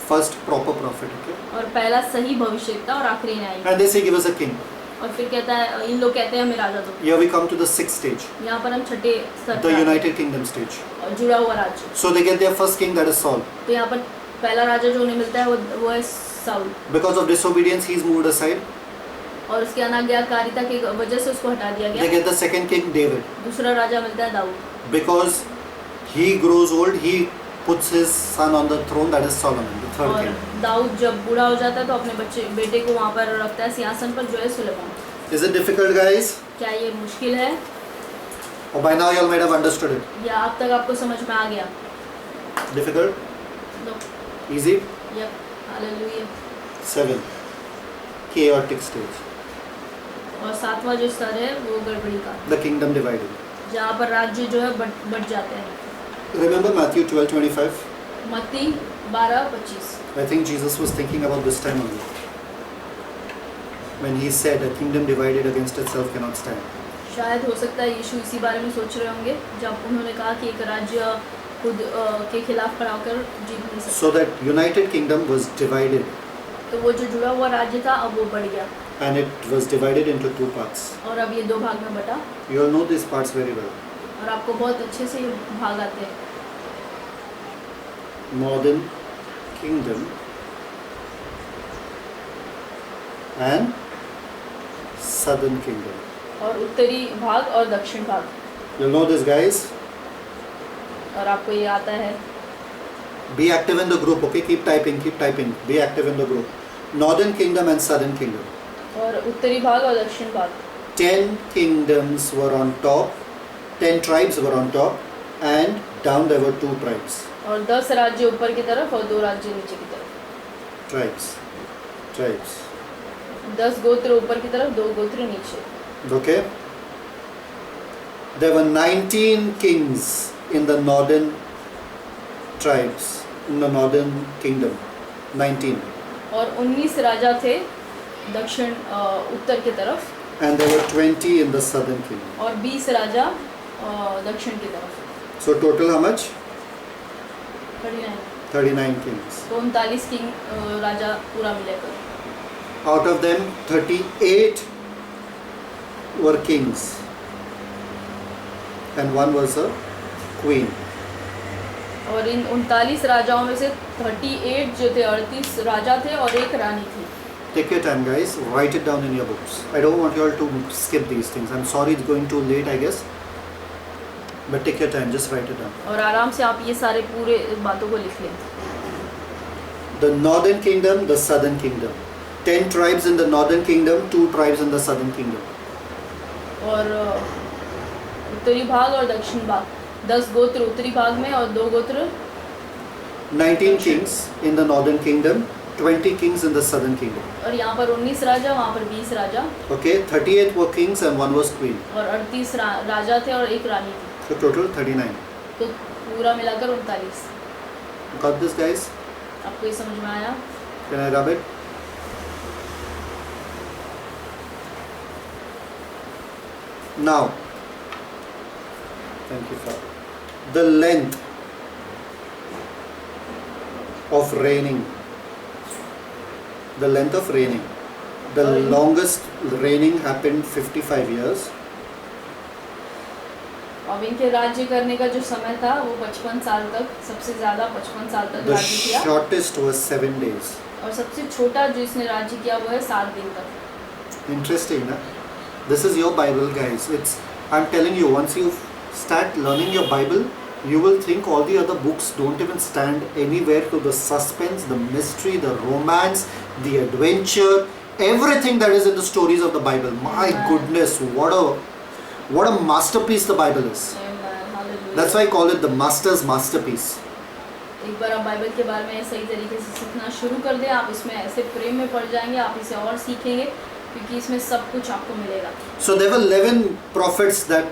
First proper prophet, okay? और पहला सही भविष्यद्वक्ता और आखिरी न्यायी। And they say, give us a king. और फिर कहता है, इन लोग कहते हैं हमें राजा दो। Here we come to the 6th stage, यहाँ पर हम छठे स्तर the पर आते हैं, United Kingdom stage. और जुड़ा हुआ राज्य। So they get their first king, that is Saul. तो यहाँ पर पहला राजा जो उन्हें मिलता है वो है Saul, Because of disobedience, he's moved aside. और उसके अनाज्ञाकारिता की वजह से उसको हटा दिया They गया। get the second king, David. दूसरा राजा मिलता है Dawood, Because he grows old, he puts his son on the throne, that is Solomon, the third और king. दाऊद जब बूढ़ा हो जाता है तो अपने बेटे को वहाँ पर रखता है सिंहासन पर, जो है Suleman. Is it difficult, guys? क्या ये मुश्किल है? Or by now you all might have understood it. या अब तक आपको समझ में आ गया? Difficult? No, Easy? Yup, hallelujah. 7. Chaotic stage. और 7वां जो स्तर है वो गड़बड़ी का, The kingdom divided. जहाँ पर राज्य जो है बढ़ जाते हैं। Remember Matthew 12:25? मत्ती 12:25। I think Jesus was thinking about this time only. when he said, "A kingdom divided against itself cannot stand." शायद हो सकता है यीशु इसी बारे में सोच रहे होंगे जब उन्होंने कहा कि एक राज्य खुद के खिलाफ खड़ा होकर जीत नहीं सकता। So that united kingdom was divided, तो वो जो जुड़ा हुआ राज्य था अब वो बढ़ गया and it was divided into two parts. और अब ये दो भाग में बटा You all know these parts very well. और आपको बहुत अच्छे से ये भाग आते हैं। Northern kingdom and southern kingdom. और उत्तरी भाग और दक्षिण भाग, You know this, guys? और आपको ये आता है। Be active in the group, okay? Keep typing, keep typing. Be active in the group. Northern kingdom and southern kingdom. और उत्तरी भाग और दक्षिण भाग, 10 kingdoms were on top, 10 tribes were on top, and down there were 2 tribes. और 10 राज्य ऊपर की तरफ और 2 राज्य नीचे की तरफ। Tribes. 10 गोत्र ऊपर की तरफ, 2 गोत्र नीचे। Okay? There were 19 kings in the northern tribes, in the northern kingdom. 19. और 19 राजा थे दक्षिण उत्तर की तरफ, And there were 20 in the southern kingdom. और 20 राजा दक्षिण की तरफ। So total how much? 39 39 kings. तो 39 किंग राजा पूरा मिलेगा। Out of them, 38 were kings, and 1 was a queen. और इन 39 राजाओं में से 38 जो थे 38 राजा थे और एक रानी थी। Take your time, guys. Write it down in your books. I don't want you all to skip these things. I'm sorry it's going too late, I guess. But take your time. Just write it down. और आराम से आप ये सारे पूरे बातों को लिख लें। The northern kingdom, the southern kingdom. 10 tribes in the northern kingdom, 2 tribes in the southern kingdom. और उत्तरी भाग और दक्षिण भाग, 10 गोत्र उत्तरी भाग में और 2 गोत्र। 19 kings in the northern kingdom, 20 kings in the southern kingdom. और यहाँ पर 19 राजा, वहाँ पर 20 राजा। Okay, 38 were kings and 1 was queen. और 38 राजा थे और एक रानी थी। So total 39. तो पूरा मिलाकर 39। Got this, guys? आपको ये समझ में आया? Can I rub it? Now, thank you, Father. The length of reigning. The length of reigning. The longest reigning happened 55 years. अब इनके राज्य करने का जो समय था वो 55 साल तक, सबसे ज़्यादा 55 साल तक The राज्य किया। shortest was 7 days. और सबसे छोटा जो इसने राज्य किया वो है 7 दिन तक। Interesting, na? This is your Bible, guys. I'm telling you, once you start learning your Bible, you will think all the other books don't even stand anywhere to the suspense, the mystery, the romance, the adventure, everything that is in the stories of the Bible. My goodness, what a masterpiece the Bible is. That's why I call it the master's masterpiece. एक बार आप Bible के बारे में सही तरीके से सीखना शुरू कर दें, आप इसमें ऐसे प्रेम में पड़ जाएंगे, आप इसे और सीखेंगे क्योंकि इसमें सब कुछ आपको मिलेगा। So there were 11 prophets that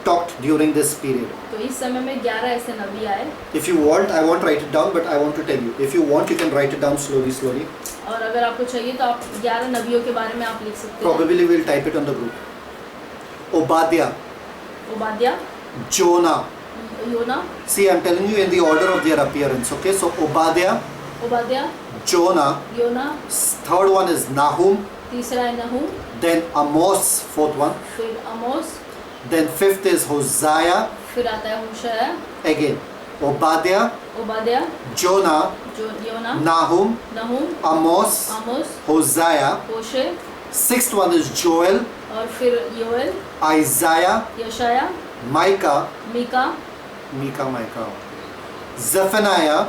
talked during this period. तो इस समय में 11 ऐसे नबी आए। If you want, I won't write it down, but I want to tell you. If you want, you can write it down slowly. और अगर आपको चाहिए तो आप 11 नबियों के बारे में आप लिख सकते हैं। Probably we'll type it on the group. Obadiah, ओबाद्या, Jonah. योना, See, I'm telling you in the order of their appearance. Okay, so Obadiah, ओबाद्या, Jonah. योना, Third one is Nahum. तीसरा है नहूम, Then Amos, fourth one. फिर Amos, Then fifth is Hosea. फिर आता है होशया, Again, Obadiah, ओबाद्या, Jonah, योना, Nahum, Nahum, Amos, Amos, Hosea. Hoshea, Sixth one is Joel, और फिर योएल, Isaiah, यशाया, Micah, Mika, Micah, Zephaniah,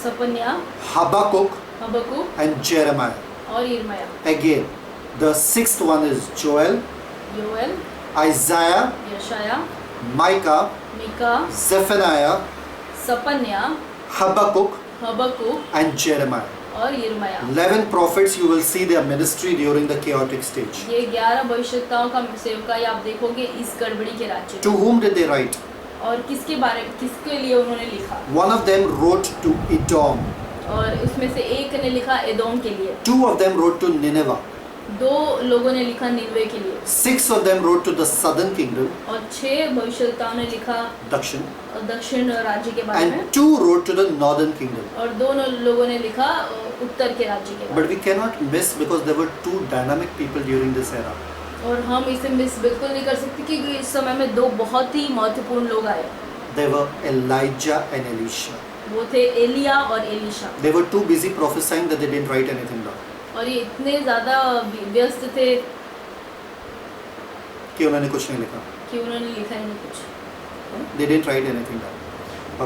सपन्या, Habakkuk, हबक्कू and Jeremiah. और यिर्मयाह। Again, the sixth one is Joel, Joel, Isaiah, यशाया, Micah, Mika, Zephaniah, सपन्या, Habakkuk, हबक्कू and Jeremiah. और यिर्मयाह। 11 prophets, you will see their ministry during the chaotic stage. ये 11 भविष्यवक्ताओं का सेवकाई आप देखोगे इस गड़बड़ी के राज्य To में। whom did they write? और किसके लिए उन्होंने लिखा? One of them wrote to Edom. और उसमें से एक ने लिखा एदोम के लिए, 2 of them wrote to Nineveh. 2 लोगों ने लिखा निनवे के लिए 6 of them wrote to the southern kingdom, और 6 भविष्यवक्ताओं ने लिखा Dakshin, दक्षिण राज्य के बारे में and 2 wrote to the northern kingdom. और 2 लोगों ने लिखा उत्तर के राज्य के बारे But we cannot miss because there were 2 dynamic people during this era. में और हम इसे मिस बिल्कुल नहीं कर सकते क्योंकि इस समय में 2 बहुत ही महत्वपूर्ण लोग आए They were Elijah and Elisha. वो थे एलिया और Elisha They were too busy prophesying that they didn't write anything down. और ये इतने ज़्यादा व्यस्त थे कि उन्होंने कुछ नहीं लिखा. कि उन्होंने लिखा ही नहीं कुछ They didn't write anything down.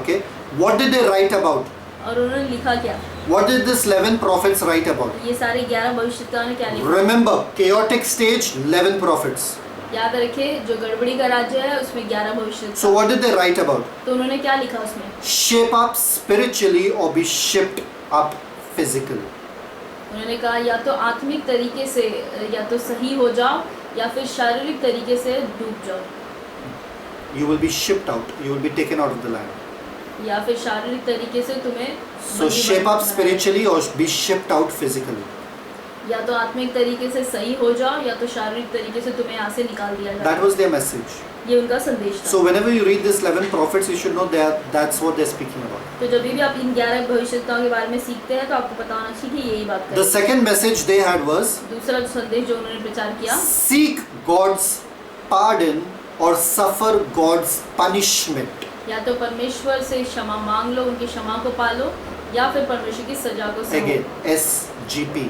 Okay? What did they write about? और उन्होंने लिखा क्या What did this 11 prophets write about? ये सारे 11 भविष्यवक्ताओं ने क्या लिखा Remember, chaotic stage, 11 prophets. याद रखिए जो गड़बड़ी का राज्य है उसमें 11 भविष्यवक्ता So what did they write about? तो उन्होंने क्या लिखा उसमें Shape up spiritually or be shaped up physically. उन्होंने कहा या तो आत्मिक तरीके से या तो सही हो जाओ या फिर शारीरिक तरीके से डूब जाओ You will be shipped out. You will be taken out of the land. या फिर शारीरिक तरीके से तुम्हें So shape up spiritually or be shipped out physically. या तो आत्मिक तरीके से सही हो जाओ या तो शारीरिक तरीके से तुम्हें यहाँ से निकाल दिया That जाए was their message. ये उनका संदेश था So whenever you read this 11 prophets, you should know that that's what they're speaking about. तो जब भी आप इन 11 भविष्यवक्ताओं के बारे में सीखते हैं तो आपको पता होना चाहिए कि यही बात The करें second message they had was दूसरा जो संदेश जो उन्होंने प्रचार किया seek God's pardon or suffer God's punishment. या तो परमेश्वर से क्षमा मांग लो उनकी क्षमा को पालो या फिर परमेश्वर की सजा को सहो Again, SGP.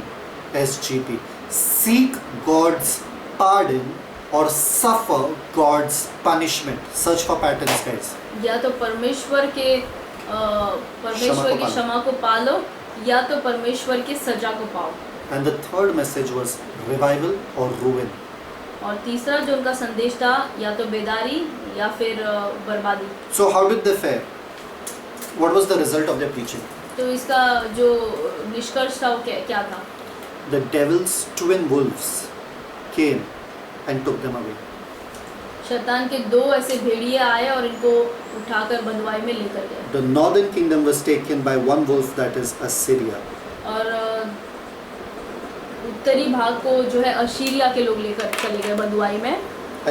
SGP. Seek God's pardon or suffer God's punishment. Search for patterns, guys. या तो परमेश्वर के परमेश्वर की क्षमा को पालो या तो परमेश्वर की सजा को पाओ And the third message was revival or ruin. और तीसरा जो उनका संदेश था या तो बेदारी या फिर बर्बादी So how did they fare? What was the result of their preaching? तो इसका जो निष्कर्ष था वो क्या था The devil's twin wolves came and took them away. शैतान के 2 ऐसे भेड़िए आए और इनको उठाकर बंधुआई में लेकर गए The northern kingdom was taken by one wolf, that is Assyria. और उत्तरी भाग को जो है अशीरिया के लोग लेकर चले गए बंधुआई में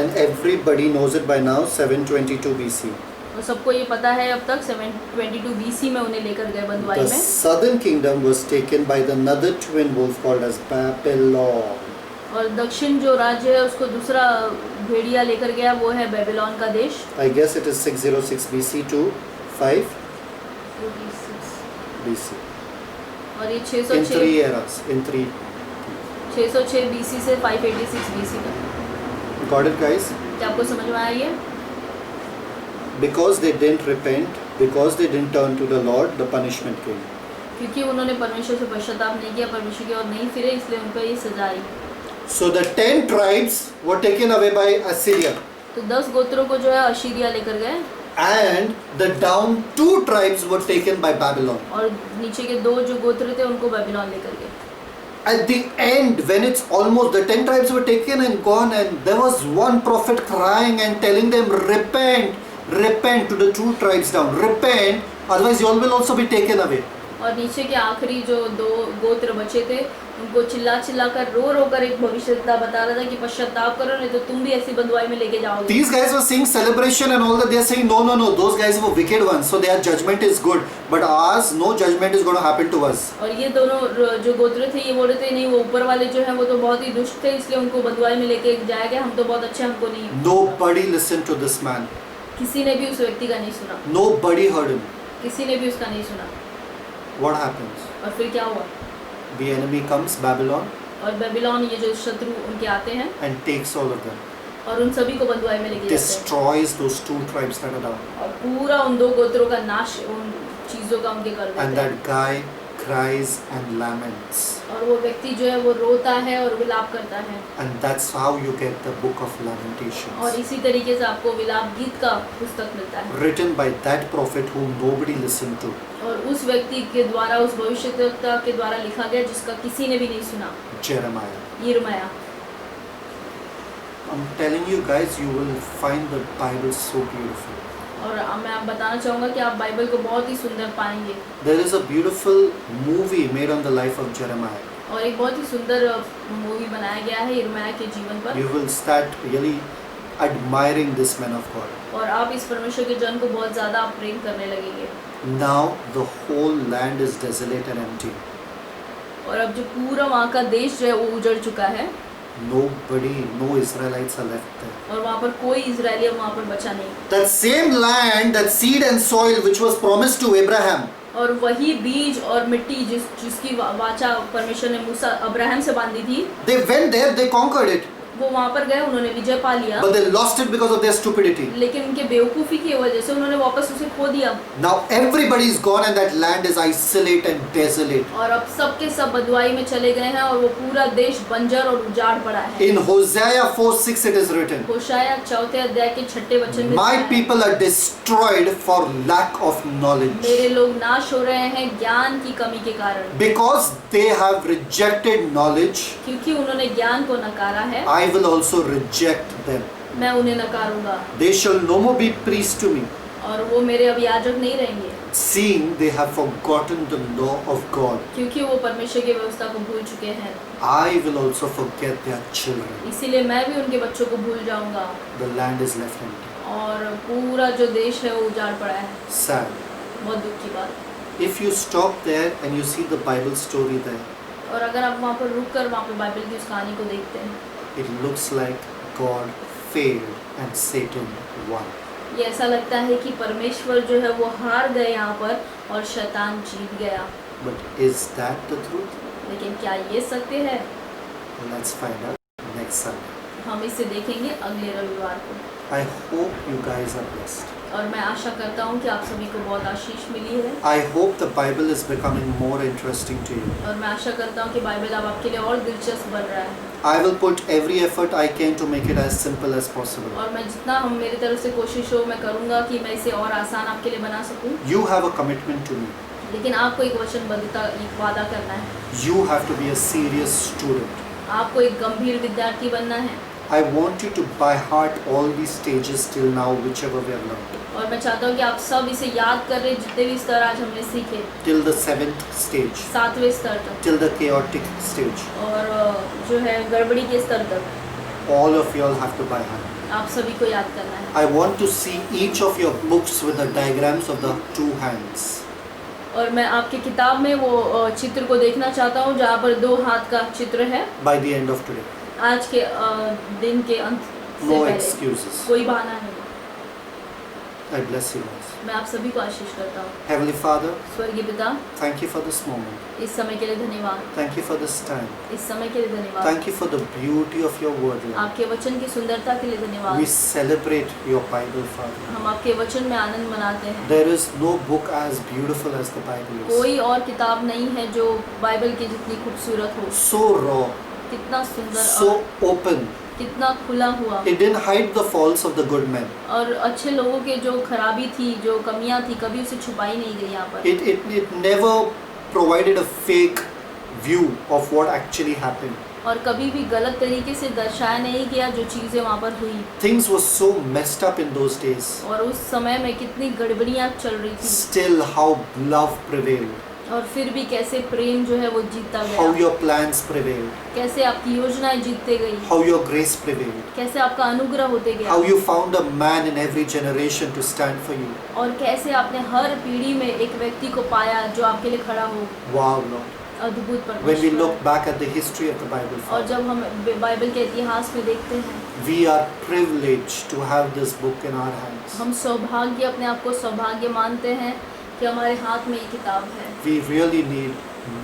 And everybody knows it by now, 722 BC. और सबको ये पता है अब तक 722 BC में उन्हें लेकर गए बंधुआई The में southern kingdom was taken by the another twin wolf called as Babylon. और दक्षिण जो राज्य है उसको दूसरा भेड़िया लेकर गया वो है बेबीलोन का देश I guess it is 606 BC to 5 BC. और ये In 606 three eras, in three. 606 BC से 586 BC तक Got it, guys? क्या आपको समझ में आया ये Because they didn't repent, because they didn't turn to the Lord, the punishment came. क्योंकि उन्होंने परमेश्वर से पश्चाताप नहीं किया परमेश्वर की ओर नहीं फिरे इसलिए उनको ये सजा आई So the 10 tribes were taken away by Assyria. तो 10 गोत्रों को जो है अशीरिया लेकर गए And the down 2 tribes were taken by Babylon. और नीचे के 2 जो गोत्र थे उनको बेबीलोन लेकर गए At the end, when it's almost, the 10 tribes were taken and gone, and there was one prophet crying and telling them, repent, repent, to the 2 tribes down, repent, otherwise you all will also be taken away. और नीचे के आखिरी जो 2 गोत्र बचे थे उनको चिल्ला चिल्ला कर रो कर एक भविष्यवक्ता बता रहा था कि पश्चाताप करो नहीं तो तुम भी ऐसी बंधुआई में लेके जाओगे These guys were seeing celebration and all that. They are saying, no, no, no, those guys were wicked ones, so their judgment is good, but ours, no judgment is going to happen to us. और ये दोनों जो गोत्र थे ये बोल रहे थे नहीं वो ऊपर वाले जो हैं वो तो बहुत ही दुष्ट थे इसलिए उनको बंधुआई में लेके जाया गया हम तो बहुत अच्छे हमको नहीं Nobody listened to this man. किसी ने भी उस व्यक्ति का नहीं सुना Nobody heard him. किसी ने भी उसका नहीं सुना What happens? और फिर क्या हुआ The enemy comes, Babylon, और बेबीलोन ये जो शत्रु उनके आते हैं and takes all of them. और उन सभी को बंधुआई में लेके जाते हैं Destroys those 2 tribes that are down. और पूरा उन 2 गोत्रों का नाश उन चीजों का उनके कर And देते हैं that guy cries and laments. और वो व्यक्ति जो है वो रोता है और विलाप करता है And that's how you get the book of Lamentations. और इसी तरीके से आपको विलाप गीत का पुस्तक मिलता है Written by that prophet whom nobody listened to. और उस व्यक्ति के द्वारा उस भविष्यवक्ता के द्वारा लिखा गया जिसका किसी ने भी नहीं सुना Jeremiah. यिर्मयाह I'm telling you guys, you will find the Bible so beautiful. और मैं आप बताना चाहूँगा कि आप बाइबल को बहुत ही सुंदर पाएंगे There is a beautiful movie made on the life of Jeremiah. और एक बहुत ही सुंदर मूवी बनाया गया है यिर्मयाह के जीवन पर। You will start really admiring this man of God. और आप इस परमेश्वर के जन को बहुत ज़्यादा आप प्रेम करने लगेंगे। Now the whole land is desolate and empty. और अब जो पूरा वहाँ का देश जो है वो उजड़ चुका है Nobody, no Israelites are left there. और वहाँ पर कोई इजरायली अब वहाँ पर बचा नहीं। That same land, that seed and soil which was promised to Abraham, और वही बीज और मिट्टी जिसकी वाचा परमेश्वर ने मूसा अब्राहम से बांधी थी, they went there, they conquered it, वो वहाँ पर गए, उन्होंने विजय पा लिया, but they lost it because of their stupidity. लेकिन उनके बेवकूफ़ी की वजह से उन्होंने वापस उसे खो दिया। Now everybody is gone and that land is isolate and desolate. और अब सब के सब बदुआई में चले गए हैं और वो पूरा देश बंजर और उजाड़ पड़ा है। In Hosea 4:6 it is written, होशाया 4 अध्याय के 6 वचन में my लिखा है, people are destroyed for lack of knowledge, मेरे लोग नाश हो रहे हैं ज्ञान की कमी के कारण, because they have rejected knowledge. क्योंकि उन्होंने ज्ञान को नकारा है, I will also reject them. मैं उन्हें नकारूंगा They shall no more be priests to me, और वो मेरे अब याजक नहीं रहेंगे, seeing they have forgotten the law of God. क्योंकि वो परमेश्वर की व्यवस्था को भूल चुके हैं। I will also forget their children. इसीलिए मैं भी उनके बच्चों को भूल जाऊंगा The land is left empty. और पूरा जो देश है वो उजाड़ पड़ा है। Sad. बहुत दुख की बात। If you stop there and you see the Bible story there, और अगर आप वहाँ पर रुक कर वहाँ पर बाइबल की उस कहानी को देखते हैं, it looks like God failed and Satan won. ये ऐसा लगता है कि परमेश्वर जो है वो हार गए यहाँ पर और शैतान जीत गया। But is that the truth? लेकिन क्या ये सत्य है? Let's find out next Sunday. हम इसे देखेंगे अगले रविवार को। I hope you guys are blessed. और मैं आशा करता हूँ कि आप सभी को बहुत आशीष मिली है I hope the Bible is becoming more interesting to you. और मैं आशा करता हूँ कि बाइबल अब आपके लिए और दिलचस्प बन रहा है। I will put every effort I can to make it as simple as possible. और मैं जितना हम मेरी तरफ से कोशिश हो मैं करूँगा कि मैं इसे और आसान आपके लिए बना सकूँ। You have a commitment to me. लेकिन आपको एक वचनबद्धता, एक वादा करना है। You have to be a serious student. आपको एक गंभीर विद्यार्थी बनना है। I want you to by heart all these stages till now, whichever we have learned. और मैं चाहता हूँ कि आप सब इसे याद कर रहे जितने भी स्तर आज हमने सीखे, Till the 7th stage. 7वें स्तर तक Till the chaotic stage. और जो है गड़बड़ी के स्तर तक, All of you all have to by heart. आप सभी को याद करना है। I want to see each of your books with the diagrams of the two hands. और मैं आपकी किताब में वो चित्र को देखना चाहता हूँ जहाँ पर 2 हाथ का चित्र है। By the end of today. आज के दिन के अंत से No पहले excuses. कोई बहाना नहीं। I bless you guys. मैं आप सभी को आशीष करता हूँ। Heavenly Father, स्वर्गीय पिता, thank you for this moment. इस समय के लिए धन्यवाद, Thank you for this time. इस समय के लिए धन्यवाद, Thank you for the beauty of your word, Lord. आपके वचन की सुंदरता के लिए We धन्यवाद। celebrate your Bible, Father. हम आपके वचन में आनंद मनाते हैं। There is no book as beautiful as the Bible is. कोई और किताब नहीं है जो बाइबल की जितनी खूबसूरत हो। So raw, कितना सुंदर so और open. कितना खुला हुआ। It didn't hide the faults of the good men. और अच्छे लोगों के जो खराबी थी, जो कमियां थी, कभी उसे छुपाई नहीं गई यहाँ पर। It never provided a fake view of what actually happened. और कभी भी गलत तरीके से दर्शाया नहीं गया जो चीज़ें वहाँ पर हुई। Things were so messed up in those days. और उस समय में कितनी गड़बड़ियाँ चल रही थी, Still, how love prevailed. और फिर भी कैसे प्रेम जो है वो जीतता How गया, your plans prevailed. कैसे आपकी योजनाएं जीतते गई, How your grace prevailed. कैसे आपका अनुग्रह होते गया, How you found a man in every generation to stand for you. और कैसे आपने हर पीढ़ी में एक व्यक्ति को पाया जो आपके लिए खड़ा हो। Wow, Lord. अद्भुत When we परमेश्वर। look back at the history of the Bible, और Father, जब हम बाइबल के इतिहास में देखते हैं, we are privileged to have this book in our hands. हम सौभाग्य, अपने आप को सौभाग्य मानते हैं कि हमारे हाथ में ये किताब है We really need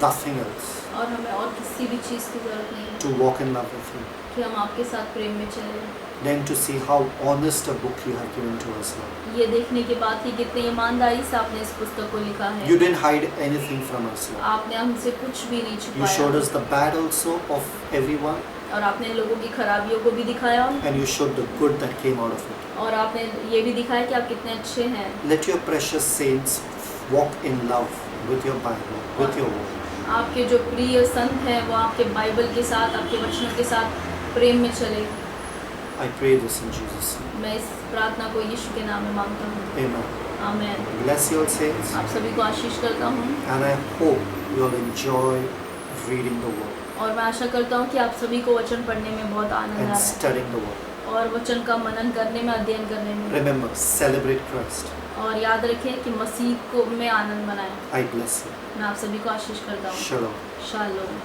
nothing else और हमें और किसी भी चीज़ की ज़रूरत नहीं है to walk in love with you. कि हम आपके साथ प्रेम में चलें। Then to see how honest a book you have given to us, Lord. ये देखने के बाद कि कितनी ईमानदारी से आपने इस पुस्तक को लिखा है। You didn't hide anything from us, Lord. आपने हमसे कुछ भी नहीं You showed छुपाया us the bad also of everyone, और आपने लोगों की खराबियों को भी दिखाया and you showed the good that came out of it. और आपने ये भी दिखाया कि आप कितने अच्छे हैं। Let your precious saints walk in love with your Bible, with your word. आपके जो प्रिय संत हैं वो आपके बाइबल के साथ, आपके वचनों के साथ प्रेम में चले। I pray this in Jesus' name. मैं इस प्रार्थना को यीशु के नाम में मांगता हूँ। Amen. आमीन। Bless you all saints, आप सभी को आशीष करता हूँ and I hope you all enjoy reading the word और मैं आशा करता हूँ कि आप सभी को वचन पढ़ने में बहुत आनंद आ and रहा है studying the word. और वचन का मनन करने में, अध्ययन करने में। Remember, celebrate Christ. और याद रखें कि मसीह को में आनंद मनाएं। I bless you. मैं आप सभी को आशीष करता हूँ। Shalom. शालोम।